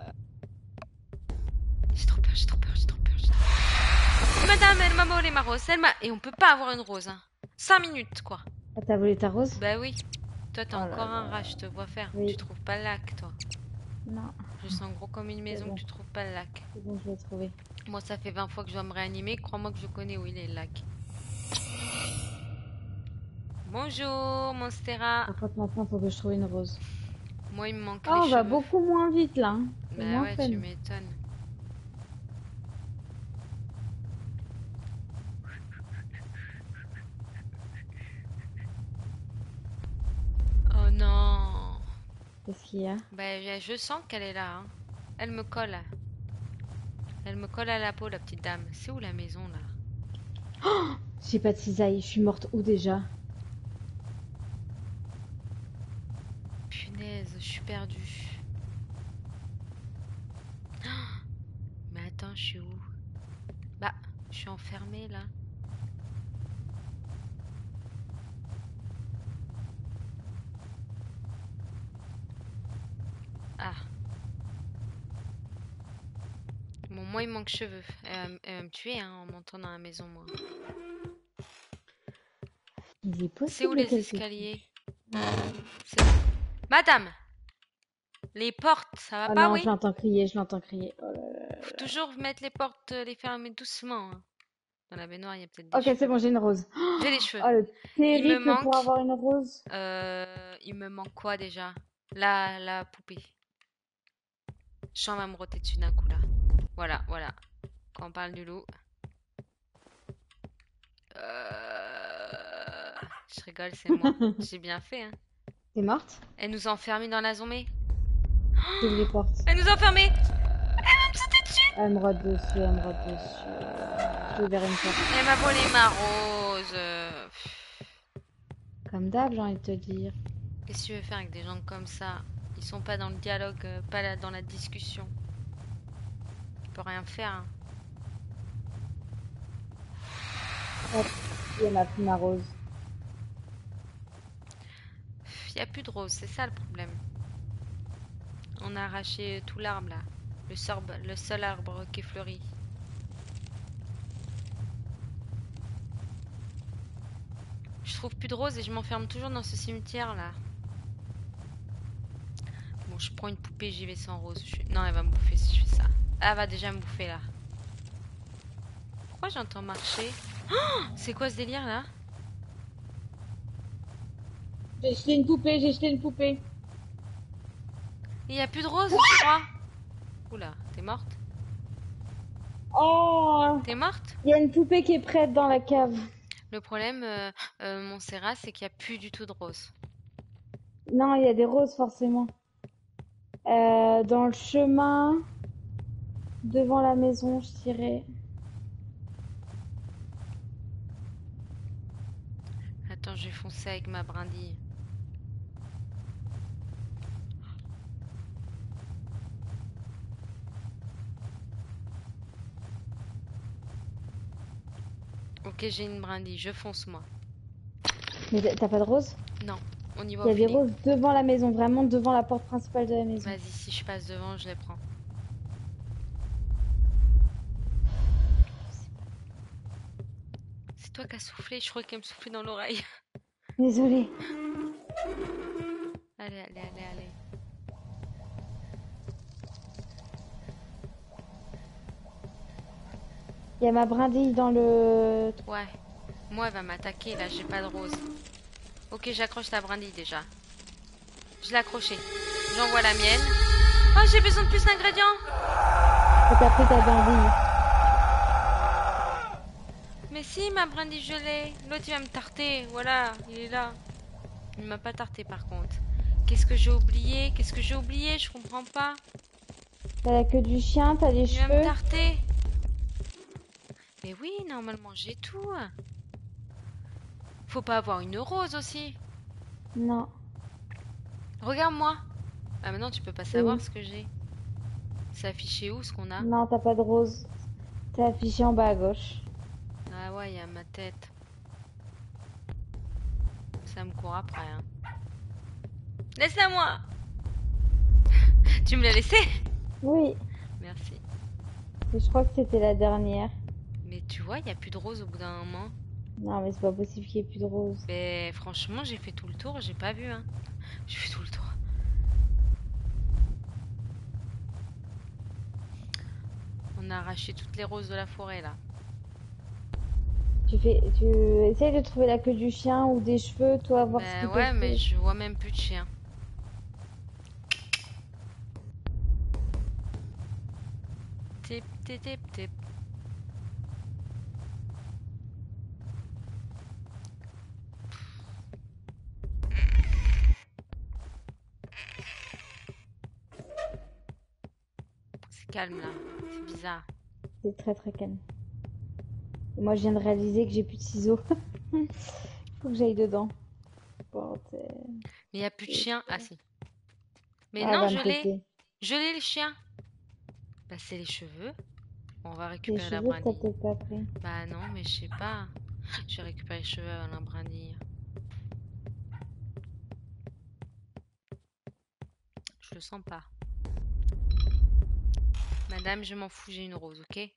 J'ai trop peur, j'ai trop peur, j'ai trop peur, j'ai trop peur. Madame, elle m'a volé ma rose. Elle m'a... Et on peut pas avoir une rose, hein. 5 minutes, quoi. Ah, t'as volé ta rose? Bah oui. Toi, t'as Oh là encore un là. rat, je te vois faire. Oui. Tu trouves pas le lac, toi. Non, Je sens gros comme une maison bon. que tu trouves pas le lac. c'est bon, je l'ai trouvé. Moi, ça fait 20 fois que je dois me réanimer. Crois-moi que je connais où il est, le lac. Bonjour, Monstera. Par contre, maintenant, faut que je trouve une rose. Moi, il me manque Oh, les on va cheveux. beaucoup moins vite là. Hein. C'est Bah moins ouais, fun. tu m'étonnes. Oh non. Qu'est-ce qu'il y a? Bah, je sens qu'elle est là, hein. Elle me colle. Elle me colle à la peau, la petite dame. C'est où la maison, là? J'ai pas de cisaille, je suis morte où déjà? Punaise, je suis perdue. Mais attends, je suis où? Bah, je suis enfermée, là. Ah. Bon, moi, il me manque cheveux. Elle va me tuer, hein, en montant dans la maison, moi. Il est C'est où possible les quelque escaliers? C'est- Madame! Les portes, ça va Oh pas, non, oui? je l'entends crier, je l'entends crier. Oh là là. Faut toujours mettre les portes, les fermer doucement, hein. Dans la baignoire, il y a peut-être des Ok, c'est cheveux. bon, j'ai une rose. J'ai les cheveux. Oh, le Il me périple pour manque... avoir une rose. Il me manque quoi, déjà? La poupée. Je sens va me roter dessus d'un coup, là. Voilà, voilà. Quand on parle du loup. Je rigole, c'est moi. J'ai bien fait, hein. T'es morte? Elle nous a enfermés dans la zombie. J'ouvre les portes. Elle nous a enfermés. Elle me rote dessus, elle me rote dessus. J'ai ouvert une porte. Elle m'a volé ma rose. Comme d'hab, j'ai envie de te dire. Qu'est-ce que tu veux faire avec des gens comme ça? Ils sont pas dans le dialogue, pas là, dans la discussion. Tu peux rien faire, hein. Hop, et elle m'a pris ma rose. Il y a plus de rose, c'est ça le problème. On a arraché tout l'arbre là. Le seul arbre qui fleurit. Je trouve plus de roses et je m'enferme toujours dans ce cimetière là. Bon, je prends une poupée. poupée, j'y vais sans rose. Non, elle va me bouffer si je fais ça. Ah, elle va déjà me bouffer là. Pourquoi j'entends marcher? Oh, c'est quoi ce délire là? J'ai jeté une poupée, j'ai jeté une poupée. Il n'y a plus de rose, je crois. Oula, t'es morte? Oh, T'es morte? il y a une poupée qui est prête dans la cave. Le problème, Montserrat, c'est qu'il n'y a plus du tout de rose. Non, il y a des roses forcément. Dans le chemin, devant la maison, je dirais. Attends, je vais foncer avec ma brindille. Ok, j'ai une brindille, je fonce moi. Mais t'as pas de roses? Non, on y va Il y au a des feeling. roses devant la maison, vraiment devant la porte principale de la maison. Vas-y, si je passe devant, je les prends. C'est toi qui as soufflé, je crois qu'elle me soufflait dans l'oreille. Désolée. Allez, allez, allez, allez. Il y a ma brindille dans le... Ouais. Moi, elle va m'attaquer, là, j'ai pas de rose. Ok, j'accroche ta brindille déjà. Je l'ai accrochée. J'envoie la mienne. Oh, j'ai besoin de plus d'ingrédients. T'as pris ta brindille. Mais si, ma brindille, je l'ai. L'autre, il va me tarter. Voilà, il est là. Il m'a pas tarté, par contre. Qu'est-ce que j'ai oublié? Qu'est-ce que j'ai oublié? Je comprends pas. T'as la queue du chien, t'as les Il va me cheveux. tarter. Mais oui, normalement, j'ai tout. Faut pas avoir une rose aussi. Non. Regarde-moi. Ah, maintenant, tu peux pas savoir Oui. ce que j'ai. C'est affiché où, ce qu'on a? Non, t'as pas de rose. T'es affiché en bas à gauche. Ah ouais, il y a ma tête. Ça me court après, hein. Laisse-la moi. Tu me l'as laissé? Oui. Merci. Et je crois que c'était la dernière. Mais tu vois, il n'y a plus de rose au bout d'un moment. Non, mais c'est pas possible qu'il y ait plus de rose. Mais franchement, j'ai fait tout le tour, j'ai pas vu, hein. J'ai fait tout le tour. On a arraché toutes les roses de la forêt, là. Tu essayes de trouver la queue du chien ou des cheveux, toi, voir ce qui te Ouais, mais fait. je vois même plus de chien. Tip, tip, tip, tip. C'est calme, là. C'est bizarre. C'est très très calme. Et moi, je viens de réaliser que j'ai plus de ciseaux. Faut que j'aille dedans. Bordel. Mais il n'y a plus de chien. Ah, si. Mais Ah, non, va je me l'ai. péter. Je l'ai, le chien. Bah, c'est les cheveux. On va Les récupérer la cheveux, t'as brindille. peut-être pas pris. Bah non, mais je sais pas. Je vais récupérer les cheveux à la brindille. Je le sens pas. Madame, je m'en fous, j'ai une rose, ok?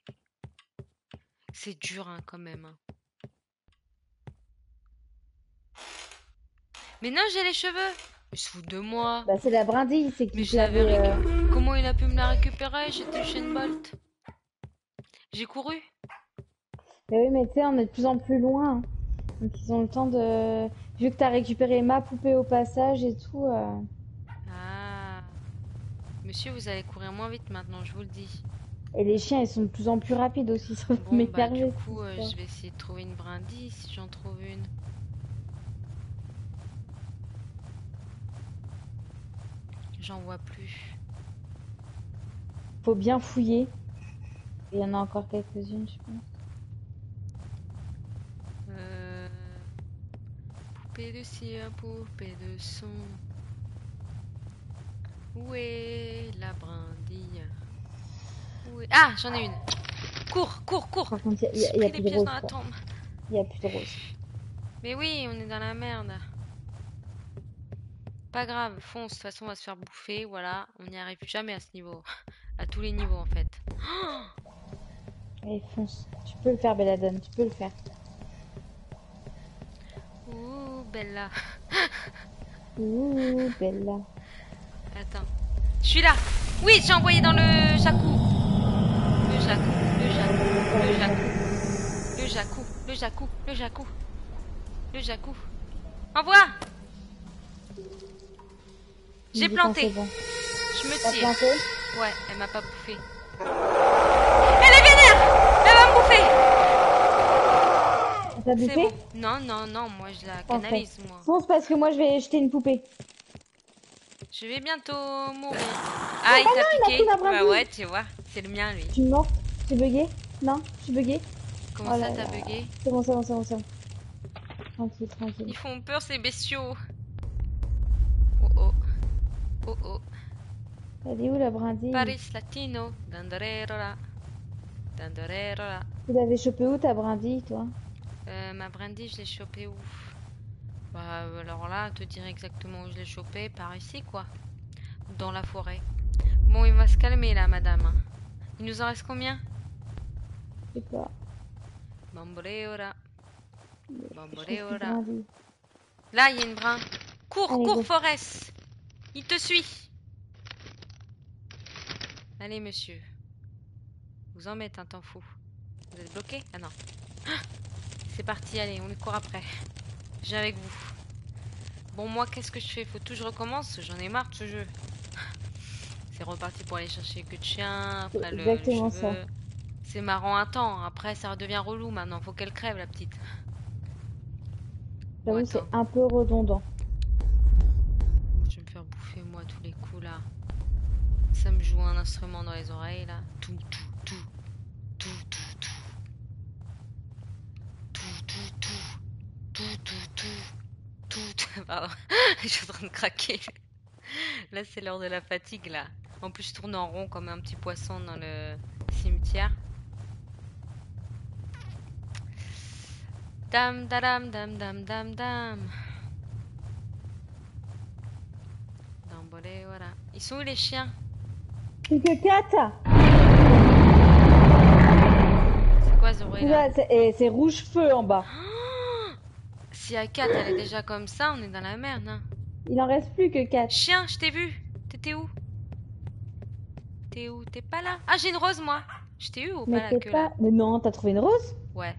C'est dur, hein, quand même, hein. Mais non, j'ai les cheveux! Il se fout de moi. Bah, c'est la brindille, c'est Mais qui je l'avais l'avait. Comment il a pu me la récupérer? J'étais Usain Bolt. J'ai couru. Mais oui, mais tu sais, on est de plus en plus loin. Hein. Donc, ils ont le temps de. Vu que t'as récupéré ma poupée au passage et tout. Ah. Monsieur, vous allez courir moins vite maintenant, je vous le dis. Et les chiens, ils sont de plus en plus rapides aussi. Ça va Bon, bah du m'énerver, coup, cette histoire. je vais essayer de trouver une brindille si j'en trouve une. J'en vois plus. Faut bien fouiller. Il y en a encore quelques-unes, je pense. Poupée de cire, poupée de son. Où est la brindille? Où est... Ah, j'en ai une. Cours, cours, cours. Par contre, il J'ai y a pris des plus de pièces rose, dans la quoi. tombe. Il y a plus de rose. Mais oui, on est dans la merde. Pas grave, fonce. De toute façon, on va se faire bouffer. Voilà, on n'y arrive jamais à ce niveau. À tous les niveaux, en fait. Allez, fonce. Tu peux le faire, Belladone. Tu peux le faire. Ouh, Bella. Ouh, Bella. Attends. Je Je suis là. Oui, j'ai envoyé dans le jacou. Le jacou, le jacou, le jacou. Le jacou, le jacou, le jacou. Le jacou. Envoie. Il J'ai me dit quand planté. c'est bon. Je me T'as tire. planté? Ouais, elle m'a pas bouffé. Elle est vénère. Elle va me bouffer. T'as C'est bouffé? bon. Non, non, non, moi je la Parfait. canalise, moi. Fonce parce que moi je vais jeter une poupée. Je vais bientôt mourir. Ah, il t'a il m'a piqué? pris ma Bah brindille. ouais, tu vois, c'est le mien, lui. Je suis morte. J'ai bugué? Non, je suis bugué. Comment Oh ça, là t'as là. bugué? C'est bon, c'est bon, c'est bon, c'est bon. Tranquille, tranquille. Ils font peur, ces bestiaux. Oh oh. Oh oh. Elle est où la brindille? Paris Latino. Dandarerola. Dandarerola. Tu l'avais chopé où ta brindille, toi? Ma brindille, je l'ai chopée où? Bah, alors là, te dire exactement où je l'ai chopée, par ici, quoi. Dans la forêt. Bon, il va se calmer, là, madame. Il nous en reste combien? Je sais pas. Bamboleora. Je chope une Bamboleora. brindille. Là, il y a une brin. Cours, Allez, cours, go. Forest. Il te suit. Allez, monsieur. Vous en mettez un temps fou. Vous êtes bloqué? Ah non. C'est parti, allez, on lui court après. J'ai avec vous. Bon, moi, qu'est-ce que je fais? Faut tout que je recommence? J'en ai marre de ce jeu. C'est reparti pour aller chercher que de chien, après C'est le exactement ça. cheveu. C'est marrant un temps, après ça redevient relou maintenant. Faut qu'elle crève, la petite. Bon, J'avoue, attends. c'est un peu redondant. Je vais me faire bouffer, moi, tous les coups, là. Ça me joue un instrument dans les oreilles, là. Tout, tout, tout. Tout, tout, tout. Tout, tout, tout. Tout, tout, tout. Tout. Pardon. Je suis en train de craquer. Là, c'est l'heure de la fatigue, là. En plus, je tourne en rond comme un petit poisson dans le cimetière. Dam, dadam, dam, dam, dam, dam. Dambolé, voilà. Ils sont où les chiens? C'est que 4! C'est quoi ce bruit là? Et c'est rouge feu en bas. Si à 4 elle est déjà comme ça, on est dans la merde, hein. Il en reste plus que 4. Chien, je t'ai vu. T'étais où? T'es où? T'es pas là? Ah, j'ai une rose, moi. Je t'ai eu ou Mais pas la t'es queue pas. là? Mais non, t'as trouvé une rose? Ouais.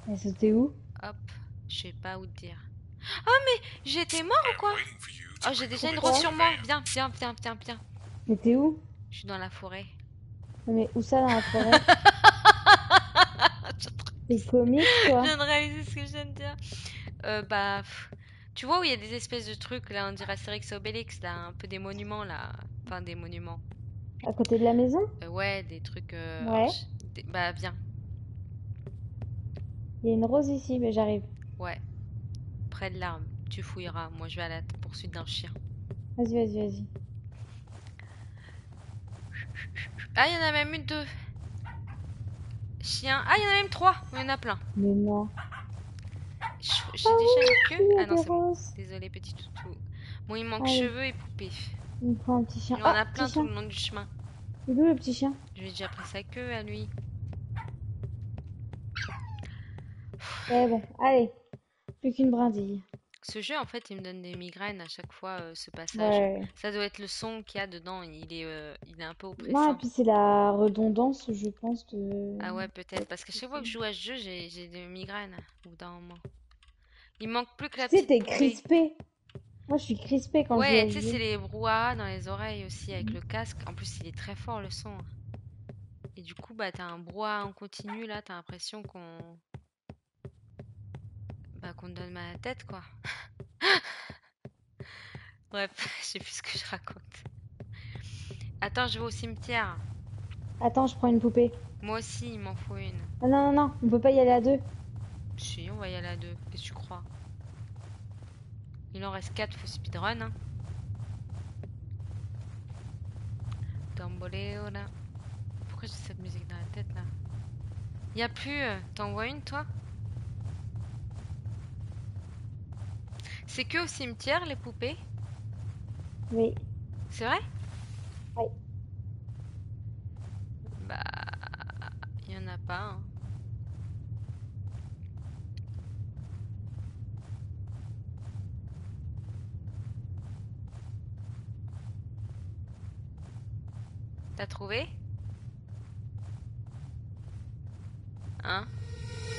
Elle sautait où? Hop. Je sais pas où te dire. Oh, mais j'étais mort ou I'm quoi? waiting for you to Oh, j'ai bring déjà the une winds rose to sur the moi. van. Viens, viens, viens, viens, viens. Mais t'es où? Je suis dans la forêt. Mais où ça dans la forêt? T'es comique, Je toi? viens de réaliser ce que je viens de dire. Bah, tu vois où il y a des espèces de trucs là, on dirait Astérix et Obélix là, un peu des monuments là, enfin des monuments. À côté de la maison? Ouais, des trucs. Ouais. Bah viens, Il y a une rose ici, mais j'arrive. ouais, près de l'arbre. Tu fouilleras. Moi, je vais à la poursuite d'un chien. Vas-y, vas-y, vas-y. Ah, il y en a même une, deux. Chien. Ah, il y en a même trois. Il y en a plein. Mais non. J'ai déjà une queue. Il y a Ah non, des c'est bon. roses. Désolé, petit toutou. Bon, il manque Allez. cheveux et poupée. Il me prend un petit chien. Il y en a Ah, plein petit tout chien. le long du chemin. Il est où le petit chien? Je lui ai déjà pris sa queue à lui. Ouais, bon, allez. Plus qu'une brindille. Ce jeu, en fait, il me donne des migraines à chaque fois, ce passage. Ouais. Ça doit être le son qu'il y a dedans. Il est un peu Non, et oppressant. puis c'est la redondance, je pense, de. Ah ouais, peut-être. Parce qu'à chaque fois que je joue à ce jeu, j'ai des migraines au bout d'un moment. Il manque plus que la Tu sais, petite t'es poupée. crispé. Moi, je suis crispée quand je joue Ouais, à tu ce sais, c'est jeu. les brouhahas dans les oreilles aussi avec le casque. En plus, il est très fort le son. Et du coup, bah, t'as un brouhaha en continu là. T'as l'impression qu'on te donne mal à la tête, quoi. Bref, je sais plus ce que je raconte. Attends, je vais au cimetière. Attends, je prends une poupée. Moi aussi, il m'en faut une. Ah non, non, non, on peut pas y aller à deux. Si, on va y aller à deux. Qu'est-ce que tu crois? Il en reste 4, faut speedrun. Hein. Tamboléo là. Pourquoi j'ai cette musique dans la tête là? Y a plus. T'en vois une toi? C'est que au cimetière les poupées? Oui. C'est vrai? Oui. Bah. Y en a pas. Hein. T'as trouvé? Hein?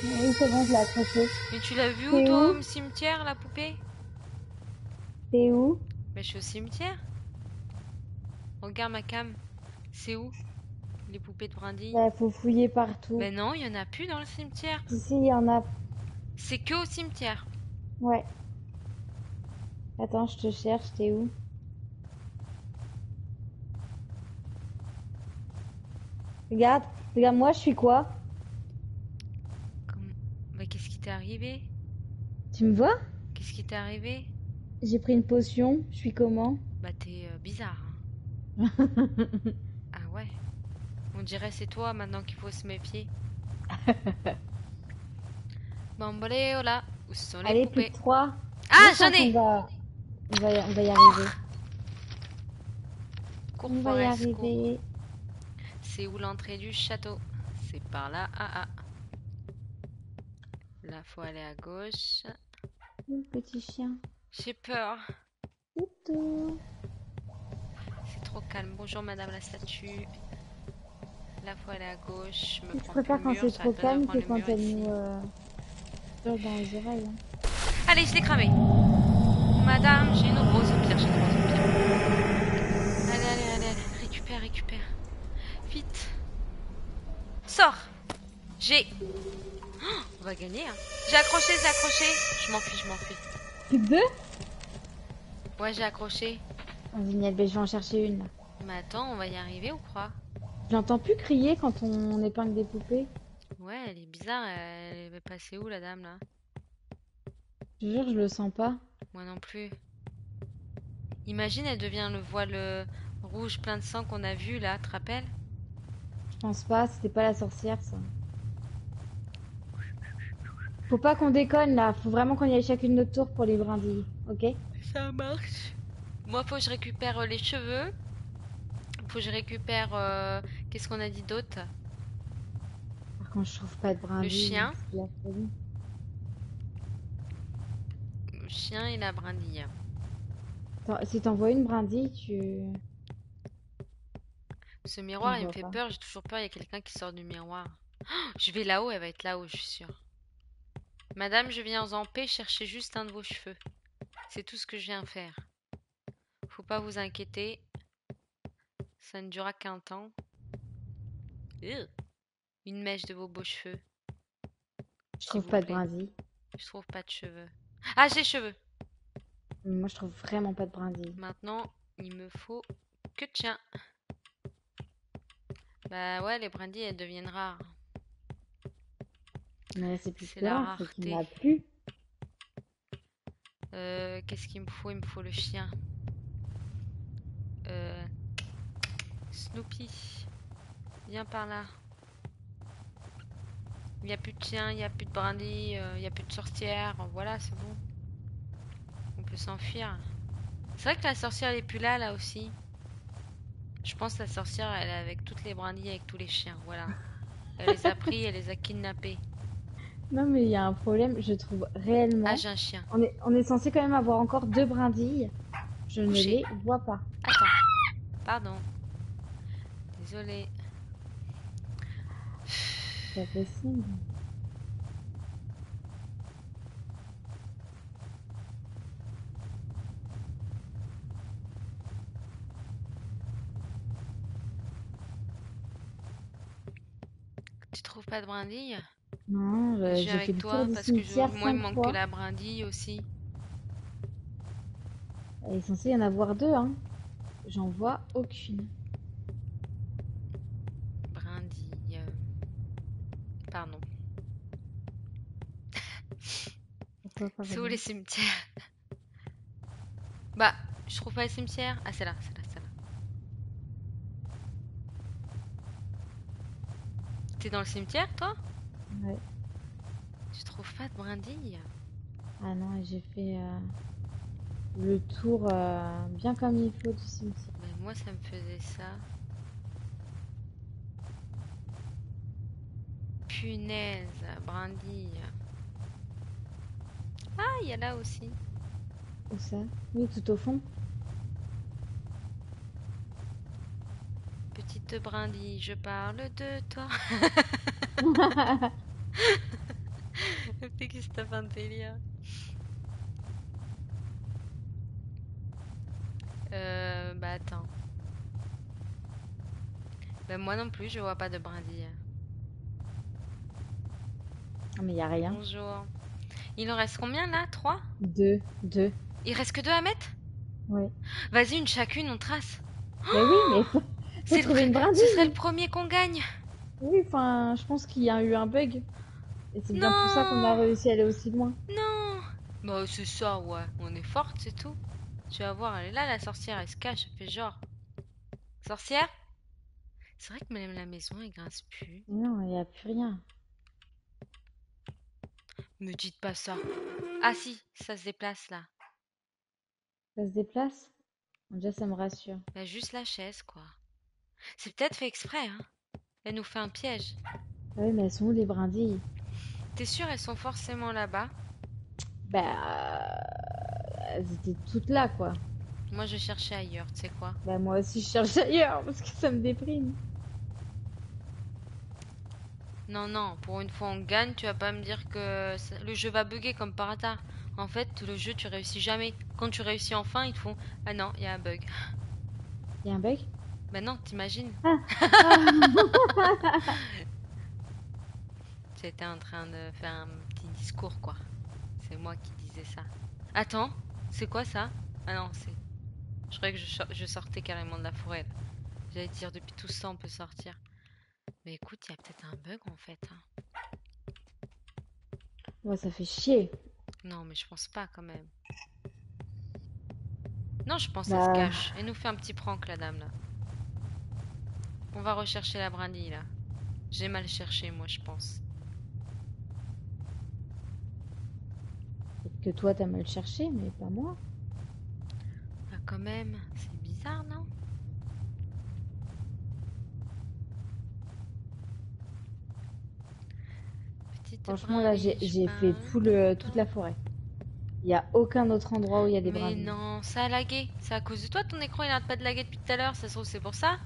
Oui, c'est bon, je l'ai accroché. Mais tu l'as vu où, C'est toi, où? au cimetière, la poupée? C'est où? Mais je suis au cimetière. Regarde ma cam. C'est où, les poupées de brindilles? Bah, faut fouiller partout. Mais non, il y en a plus dans le cimetière. Ici, il y en a. C'est que au cimetière. Ouais. Attends, je te cherche, t'es où? Regarde, regarde, moi, je suis quoi? Comme... Bah, qu'est-ce qui t'est arrivé? Tu me vois? Qu'est-ce qui t'est arrivé? J'ai pris une potion, je suis comment? Bah, t'es bizarre, hein. Ah ouais. On dirait c'est toi maintenant qu'il faut se méfier. Bamboléola, où sont les Allez, plus que poupées? 3. Moi, Ah, je j'en pense qu'on ai! va... on va y arriver. Cours, On va y Forest, cours. arriver. C'est où l'entrée du château? C'est par là. Ah ah. Là, faut aller à gauche. Le petit chien. J'ai peur. Toutou. C'est trop calme. Bonjour, madame la statue. Là, faut aller à gauche. Je me Je prends plus préfère le quand mur. c'est trop J'arrête pas de me calme que prendre le quand mur elle ici. nous hurle dans les oreilles. Hein. Allez, je l'ai cramé. Madame, j'ai une rose au pire. J'ai une rose au pire. Allez, allez, allez, allez. Récupère, récupère. Vite. Sors. J'ai... On va gagner, hein. J'ai accroché, j'ai accroché. Je m'enfuis, je m'enfuis. Plus que 2? Ouais, j'ai accroché. Oh, génial, ben, je vais en chercher une. Là. Mais attends, on va y arriver ou quoi? J'entends plus crier quand on épingle des poupées. Ouais, elle est bizarre. Elle est passée où, la dame, là? Je te jure, je le sens pas. Moi non plus. Imagine, elle devient le voile rouge plein de sang qu'on a vu, là. Tu te rappelles? Je pense pas, c'était pas la sorcière ça. Faut pas qu'on déconne là, faut vraiment qu'on y aille chacune notre tour pour les brindilles, ok? Ça marche. Moi, faut que je récupère les cheveux. Faut que je récupère... qu'est-ce qu'on a dit d'autre? Par contre, je trouve pas de Le brindilles, chien. c'est de la folie. Le chien et la brindille. Si t'envoies une brindille, tu... Ce J'en miroir, il me vois fait pas. peur. J'ai toujours peur. Il y a quelqu'un qui sort du miroir. Oh, je vais là-haut. Elle va être là-haut, je suis sûre. Madame, je viens en paix chercher juste un de vos cheveux. C'est tout ce que je viens faire. Faut pas vous inquiéter. Ça ne durera qu'un temps. Ugh. Une mèche de vos beaux cheveux, Je s'il trouve vous pas de plaît. brindilles. Je trouve pas de cheveux. Ah, j'ai cheveux. Moi, je trouve vraiment pas de brindilles. Maintenant, il me faut que tiens. Bah ouais, les brindilles, elles deviennent rares. Mais là, c'est plus C'est que la rare, c'est qu'il n'y en rareté. a plus. Qu'est-ce qu'il me faut? Il me faut le chien. Euh, Snoopy. Viens par là. Il n'y a plus de chien, il n'y a plus de brindilles, il n'y a plus de sorcière. Voilà, c'est bon. On peut s'enfuir. C'est vrai que la sorcière, elle est plus là, là aussi. Je pense que la sorcière, elle est avec toutes les brindilles, avec tous les chiens. Voilà. Elle les a pris, elle les a kidnappés. Non, mais il y a un problème, je trouve Ah, réellement. j'ai un chien. On est censé quand même avoir encore 2 brindilles. Je ne Couché. les vois pas. Attends. Pardon. Désolée. C'est pas possible. Tu trouves pas de brindille? Non, Je viens j'ai fait avec le tour toi du parce que cimetière moi, il 5 me manque que fois. la brindille aussi. Il est censé y en avoir 2, hein. J'en vois aucune. Brindille. Pardon. Pourquoi C'est où pardon? les cimetières? Bah, je trouve pas les cimetières. Ah, c'est là, c'est là, c'est là. T'es dans le cimetière, toi? Ouais. Tu trouves pas de brindille? Ah non, et j'ai fait le tour bien comme il faut du cimetière. Mais moi, ça me faisait ça. Punaise, brindille. Ah, il y a là aussi. Où ça? Oui, tout au fond. Petite petite brindille, je parle de toi. Le fait qu'il se tape un délire. Bah attends. Bah moi non plus, je vois pas de brindille. Ah, mais y a rien. Bonjour. Il en reste combien là? 3? Deux. Il reste que 2 à mettre? Ouais. Vas-y, une chacune, on trace. Mais oui, mais faut C'est le trouver une Ce serait le brindille. premier qu'on gagne. Oui, enfin, je pense qu'il y a eu un bug. Et c'est bien pour ça qu'on a Non, réussi à aller aussi loin. non. Bah c'est ça, ouais. On est forte, c'est tout. Tu vas voir, elle est là, la sorcière. Elle se cache, elle fait genre. Sorcière? C'est vrai que même la maison, elle grince plus. Non, il n'y a plus rien. Me dites pas ça. Ah si, ça se déplace là. Ça se déplace? Déjà, ça me rassure. Bah juste la chaise, quoi. C'est peut-être fait exprès, hein. Elle nous fait un piège. Ah oui, mais elles sont où les brindilles? T'es sûr, elles sont forcément là-bas? Bah, elles étaient toutes là, quoi. Moi, je cherchais ailleurs, tu sais quoi? Bah, moi aussi, je cherche ailleurs parce que ça me déprime. Non, non, pour une fois on gagne, tu vas pas me dire que le jeu va bugger comme par hasard. En fait, le jeu, tu réussis jamais. Quand tu réussis enfin, ils te font ah non, il y a un bug. Il y a un bug? Bah non, t'imagines? Ah, ah. J'étais en train de faire un petit discours, quoi. C'est moi qui disais ça. Attends, c'est quoi ça? Ah non, c'est. Je croyais que je sortais carrément de la forêt, là. J'allais dire, depuis tout ça, on peut sortir. Mais écoute, il y a peut-être un bug en fait, hein. Ouais, ça fait chier. Non, mais je pense pas quand même. Non, je pense qu'elle se Bah, cache. Elle nous fait un petit prank, la dame, là. On va rechercher la brindille, là. J'ai mal cherché, moi, je pense. peut-être que toi, t'as mal cherché, mais pas moi. Ah, quand même, c'est bizarre, non? Petite Franchement, là, brindille, je j'ai fait parle tout de toute toi. la forêt. Il n'y a aucun autre endroit où il y a des Mais brindilles. non, ça a lagué. C'est à cause de toi, ton écran, il arrête pas de laguer depuis tout à l'heure. Ça se trouve, c'est pour ça?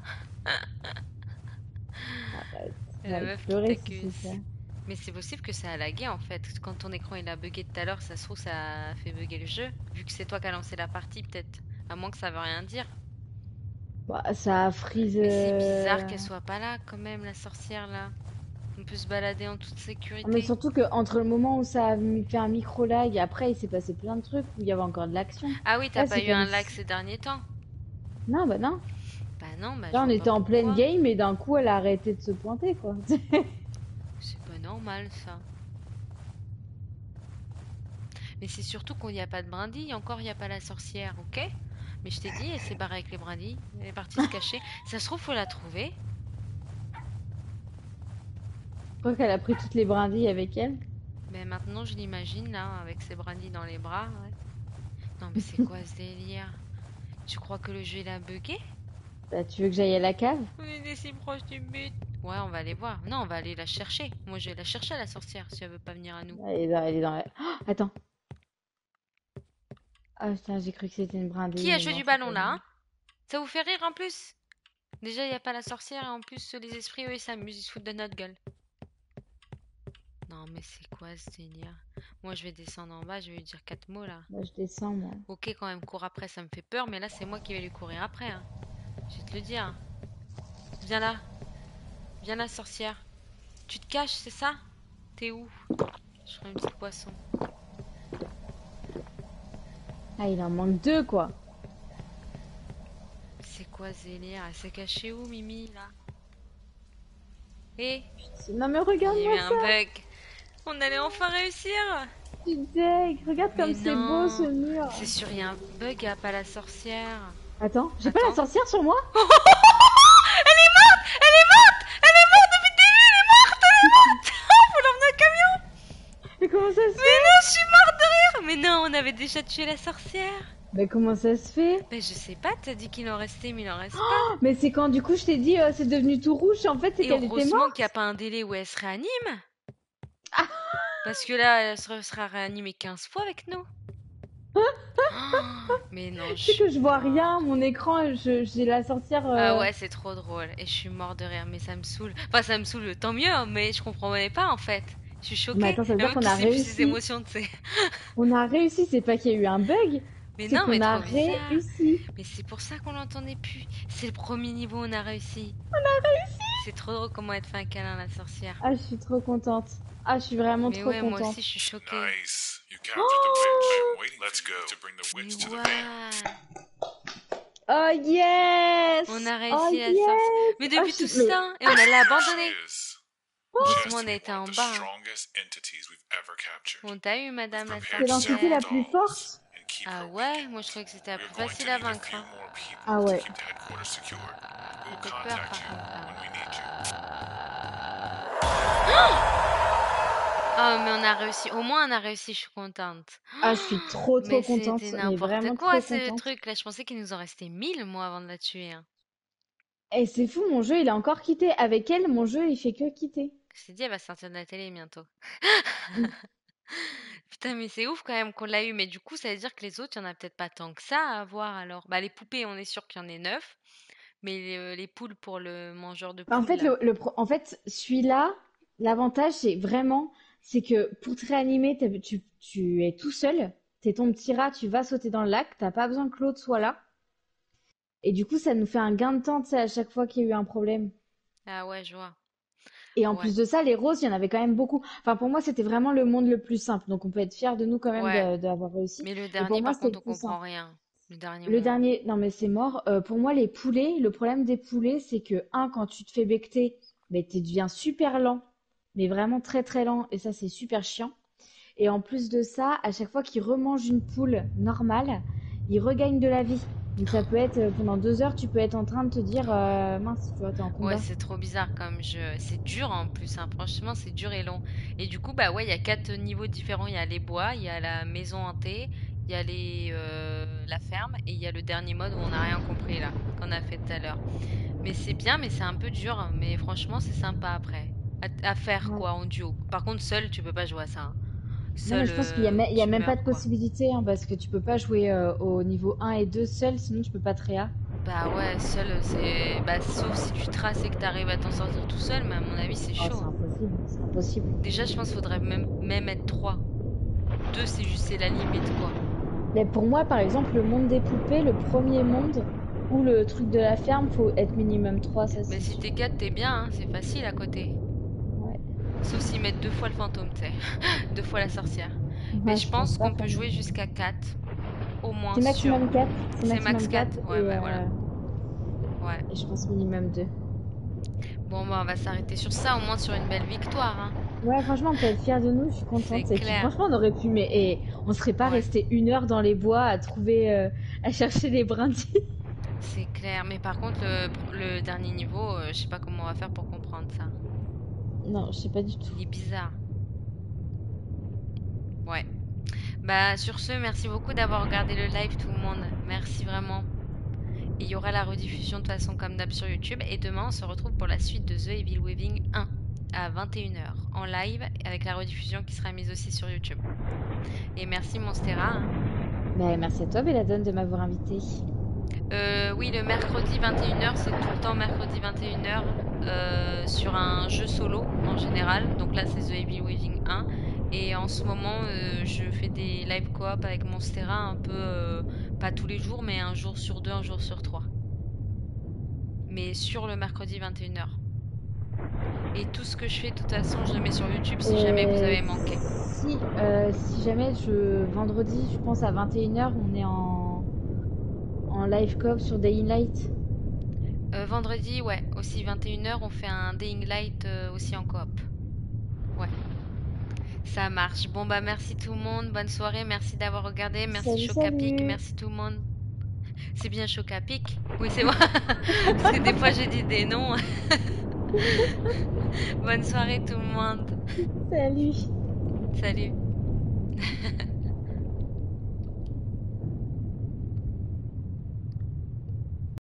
Arrête, La va meuf qui pleurer si c'est ça. t'accuse. Mais c'est possible que ça a lagué en fait. Quand ton écran il a bugué tout à l'heure, ça se trouve ça a fait bugger le jeu. Vu que c'est toi qui as lancé la partie, peut-être. À moins que ça veut rien dire. Bah, ça a freeze. Mais c'est bizarre qu'elle soit pas là quand même, la sorcière là. On peut se balader en toute Mais sécurité. surtout que entre le moment où ça a fait un micro lag et après, il s'est passé plein de trucs où il y avait encore de l'action. Ah oui, t'as Là, pas c'est eu un comme lag si... ces derniers temps? Non, bah non. Bah non, bah je Là, on vois pas était en pleine pourquoi. game et d'un coup, elle a arrêté de se pointer, quoi. C'est pas normal ça. Mais c'est surtout qu'il n'y a pas de brindille, encore il n'y a pas la sorcière, ok? Mais je t'ai dit, elle s'est barrée avec les brindilles. Elle est partie se cacher. Ça se trouve, faut la trouver. Je crois qu'elle a pris toutes les brindilles avec elle. Mais maintenant, je l'imagine là, avec ses brindilles dans les bras. Ouais. Non, mais c'est quoi ce délire? Tu crois que le jeu il a bugué? Bah, tu veux que j'aille à la cave? On est si proche du but. Ouais, on va aller voir. Non, on va aller la chercher. Moi, je vais la chercher, la sorcière, si elle veut pas venir à nous. Elle est dans la... Oh, attends. Ah putain, j'ai cru que c'était une Qui brindille, a mais joué non, du c'est ballon pas là, une... hein? Ça vous fait rire en plus? Déjà, il n'y a pas la sorcière et en plus, les esprits, eux, ils s'amusent, ils se foutent de notre gueule. Non, mais c'est quoi ce délire? Moi, je vais descendre en bas, je vais lui dire 4 mots là. Moi, je descends, moi. Ok, quand même, court après, ça me fait peur, mais là, c'est moi qui vais lui courir après, hein. Je vais te le dire. Viens là. Viens là, sorcière. Tu te caches, c'est ça? T'es où? Je ferai une petite poisson. Ah, il en manque deux, quoi. C'est quoi ce délire? Elle s'est cachée où, Mimi, là? Hé, Non, mais il y a regarde-moi eu un ça. bug. On allait enfin réussir. Tu deg. Regarde Mais comme c'est beau, ce non. mur. C'est sûr, il y a un bug, il n'y a pas la sorcière. Attends, j'ai pas la Attends. sorcière sur moi? Elle est morte! Elle est morte! Elle est morte depuis le début! Elle est morte! Elle est morte! Faut l'emmener au camion! Mais comment ça se Mais fait? non, je suis morte de rire! Mais non, on avait déjà tué la sorcière! Mais comment ça se fait? Mais je sais pas, t'as dit qu'il en restait, mais il en reste pas. Mais c'est quand du coup je t'ai dit c'est devenu tout rouge, en fait c'est Et qu'elle était heureusement morte. qu'il n'y a pas un délai où elle se réanime. Ah. Parce que là, elle sera réanimée 15 fois avec nous. Mais non, Tu sais que je vois mort. rien, mon écran, j'ai la sortir. Ah ouais, c'est trop drôle. Et je suis mort de rire, mais ça me saoule. Enfin, ça me saule, tant mieux, hein, mais je comprenais pas en fait. Je suis Mais choquée. attends, ça veut Un dire mec qu'on qui a sait plus ses réussi. émotions, tu sais. On a réussi, c'est pas qu'il y a eu un bug, Mais c'est non, mais qu'on a trop bizarre. réussi. Mais c'est pour ça qu'on l'entendait plus. C'est le premier niveau, on a réussi. C'est trop drôle comment elle te fait un câlin, la sorcière. Ah, je suis trop contente. Ah, je suis vraiment Mais trop ouais, moi contente. aussi, je suis choquée. Nice. You captured the witch. I'm waiting Let's for you to bring the Mais witch to the ouais, fair. Oh on yes! a Oh réussi à sortir. yes! Mais Oh, depuis tout mais ça, et on allait There abandonner. she is. Heureusement, on a Destiny, été one en of the bas. strongest entities we've ever captured. On t'a eu, We've madame la c'est prepared sorcière. l'entité several la plus dolls forte. and keep Ah her ouais, weakened. moi je trouvais que c'était la We plus are going to facile à need a vaincre, few hein. more people Ah to ouais. keep the headquarters secured. Ça We'll fait peur contact par you contre là. when we need you. Oh, mais on a réussi. Au moins, on a réussi, je suis contente. Ah, je suis trop Mais trop contente, c'était mais n'importe vraiment quoi trop ce contente. truc là. Je pensais qu'il nous en restait 1000 moi avant de la tuer, hein. Et c'est fou, mon jeu, il a encore quitté. Avec elle, mon jeu, il fait que quitter. Je t'ai dit, elle va sortir de la télé bientôt. Mm. Putain, mais c'est ouf quand même qu'on l'a eu. Mais du coup, ça veut dire que les autres, il y en a peut-être pas tant que ça à avoir alors. Bah, les poupées, on est sûr qu'il y en ait 9. Mais les poules pour le mangeur de Bah, en poules fait, là. en fait, celui-là, l'avantage, c'est que pour te réanimer, tu es tout seul. T'es ton petit rat, tu vas sauter dans le lac. T'as pas besoin que l'autre soit là. Et du coup, ça nous fait un gain de temps, tu sais, à chaque fois qu'il y a eu un problème. Ah ouais, je vois. Et en Ouais. plus de ça, les roses, il y en avait quand même beaucoup. Enfin, pour moi, c'était vraiment le monde le plus simple. Donc, on peut être fiers de nous quand même Ouais. d'avoir réussi. Mais le Et pour dernier, moi, par c'était contre, le on plus comprend simple. rien. Le dernier Le monde. dernier, non mais c'est mort. Pour moi, les poulets, le problème des poulets, c'est que, quand tu te fais becter, ben, tu deviens super lent, mais vraiment très très lent, et ça, c'est super chiant. Et en plus de ça, à chaque fois qu'il remange une poule normale, il regagne de la vie. Donc ça peut être, pendant 2 heures, tu peux être en train de te dire, Ah ouais. mince, tu vois, t'es en Ouais, combat. c'est trop bizarre comme jeu. C'est dur en plus, hein. Franchement, c'est dur et long. Et du coup, bah ouais, il y a 4 niveaux différents. Il y a les bois, il y a la maison hantée, il y a la ferme et il y a le dernier mode où on n'a rien compris là, qu'on a fait tout à l'heure. Mais c'est bien, mais c'est un peu dur. Mais franchement, c'est sympa après. À faire Ouais. quoi en duo. Par contre, seul, tu peux pas jouer à ça, hein. Non, mais Seul, je pense qu'il y a tu même pas de meurs quoi. possibilité, hein, parce que tu peux pas jouer au niveau 1 et 2 seul, sinon tu peux pas te réa. Bah ouais, seul, c'est. Bah, sauf si tu traces et que t'arrives à t'en sortir tout seul, mais à mon avis, c'est Oh, chaud, c'est hein. impossible, c'est impossible. Déjà, je pense qu'il faudrait même être 3. 2, c'est juste c'est la limite, quoi. Mais pour moi, par exemple, le monde des poupées, le premier monde, ou le truc de la ferme, faut être minimum 3, ça Mais c'est si sûr. t'es 4, t'es bien, hein, c'est facile à côté. Ouais. Sauf s'ils mettent 2 fois le fantôme, tu sais. 2 fois la sorcière. Mais Ouais, je je pense pense pas qu'on peut quand jouer même. jusqu'à 4. Au moins C'est sûr. maximum 4, c'est C'est max maximum 4 4. Ouais, ouais, voilà. Ouais. et je pense minimum 2. Bon, bah, on va s'arrêter sur ça, au moins sur une belle victoire, hein. Ouais, franchement, on peut être fiers de nous, je suis C'est contente. Et puis clair. franchement, on aurait pu, mais on serait pas Ouais. resté 1 heure dans les bois à trouver, à chercher des brindilles. C'est clair. Mais par contre, le dernier niveau, je sais pas comment on va faire pour comprendre ça. Non, je sais pas du tout. Il est bizarre. Ouais. Bah, sur ce, merci beaucoup d'avoir regardé le live, tout le monde. Merci vraiment. Et il y aura la rediffusion de toute façon comme d'hab sur YouTube. Et demain, on se retrouve pour la suite de The Evil Weaving 1 à 21h en live avec la rediffusion qui sera mise aussi sur YouTube. Et merci Monstera, hein. Bah, merci à toi, Belladone, de m'avoir invité. Oui, le mercredi 21h, c'est tout le temps mercredi 21h sur un jeu solo en général. Donc là, c'est The Evil Weaving 1. Et en ce moment, je fais des live coop avec Monstera un peu, pas tous les jours, mais un jour sur deux, un jour sur trois. Mais sur le mercredi 21h. Et tout ce que je fais, de toute façon, je le mets sur YouTube si jamais vous Et avez manqué. si jamais vendredi, je pense à 21h, on est en live coop sur Day in Light. Vendredi, ouais, aussi 21h, on fait un Dying Light aussi en coop. Ouais, ça marche. Bon, bah merci tout le monde, bonne soirée, merci d'avoir regardé, merci Salut, Chocapic, salut! merci tout le monde. C'est bien Chocapic? Oui, c'est moi. Parce que des fois j'ai dit des noms. Bonne soirée tout le monde. Salut! Salut.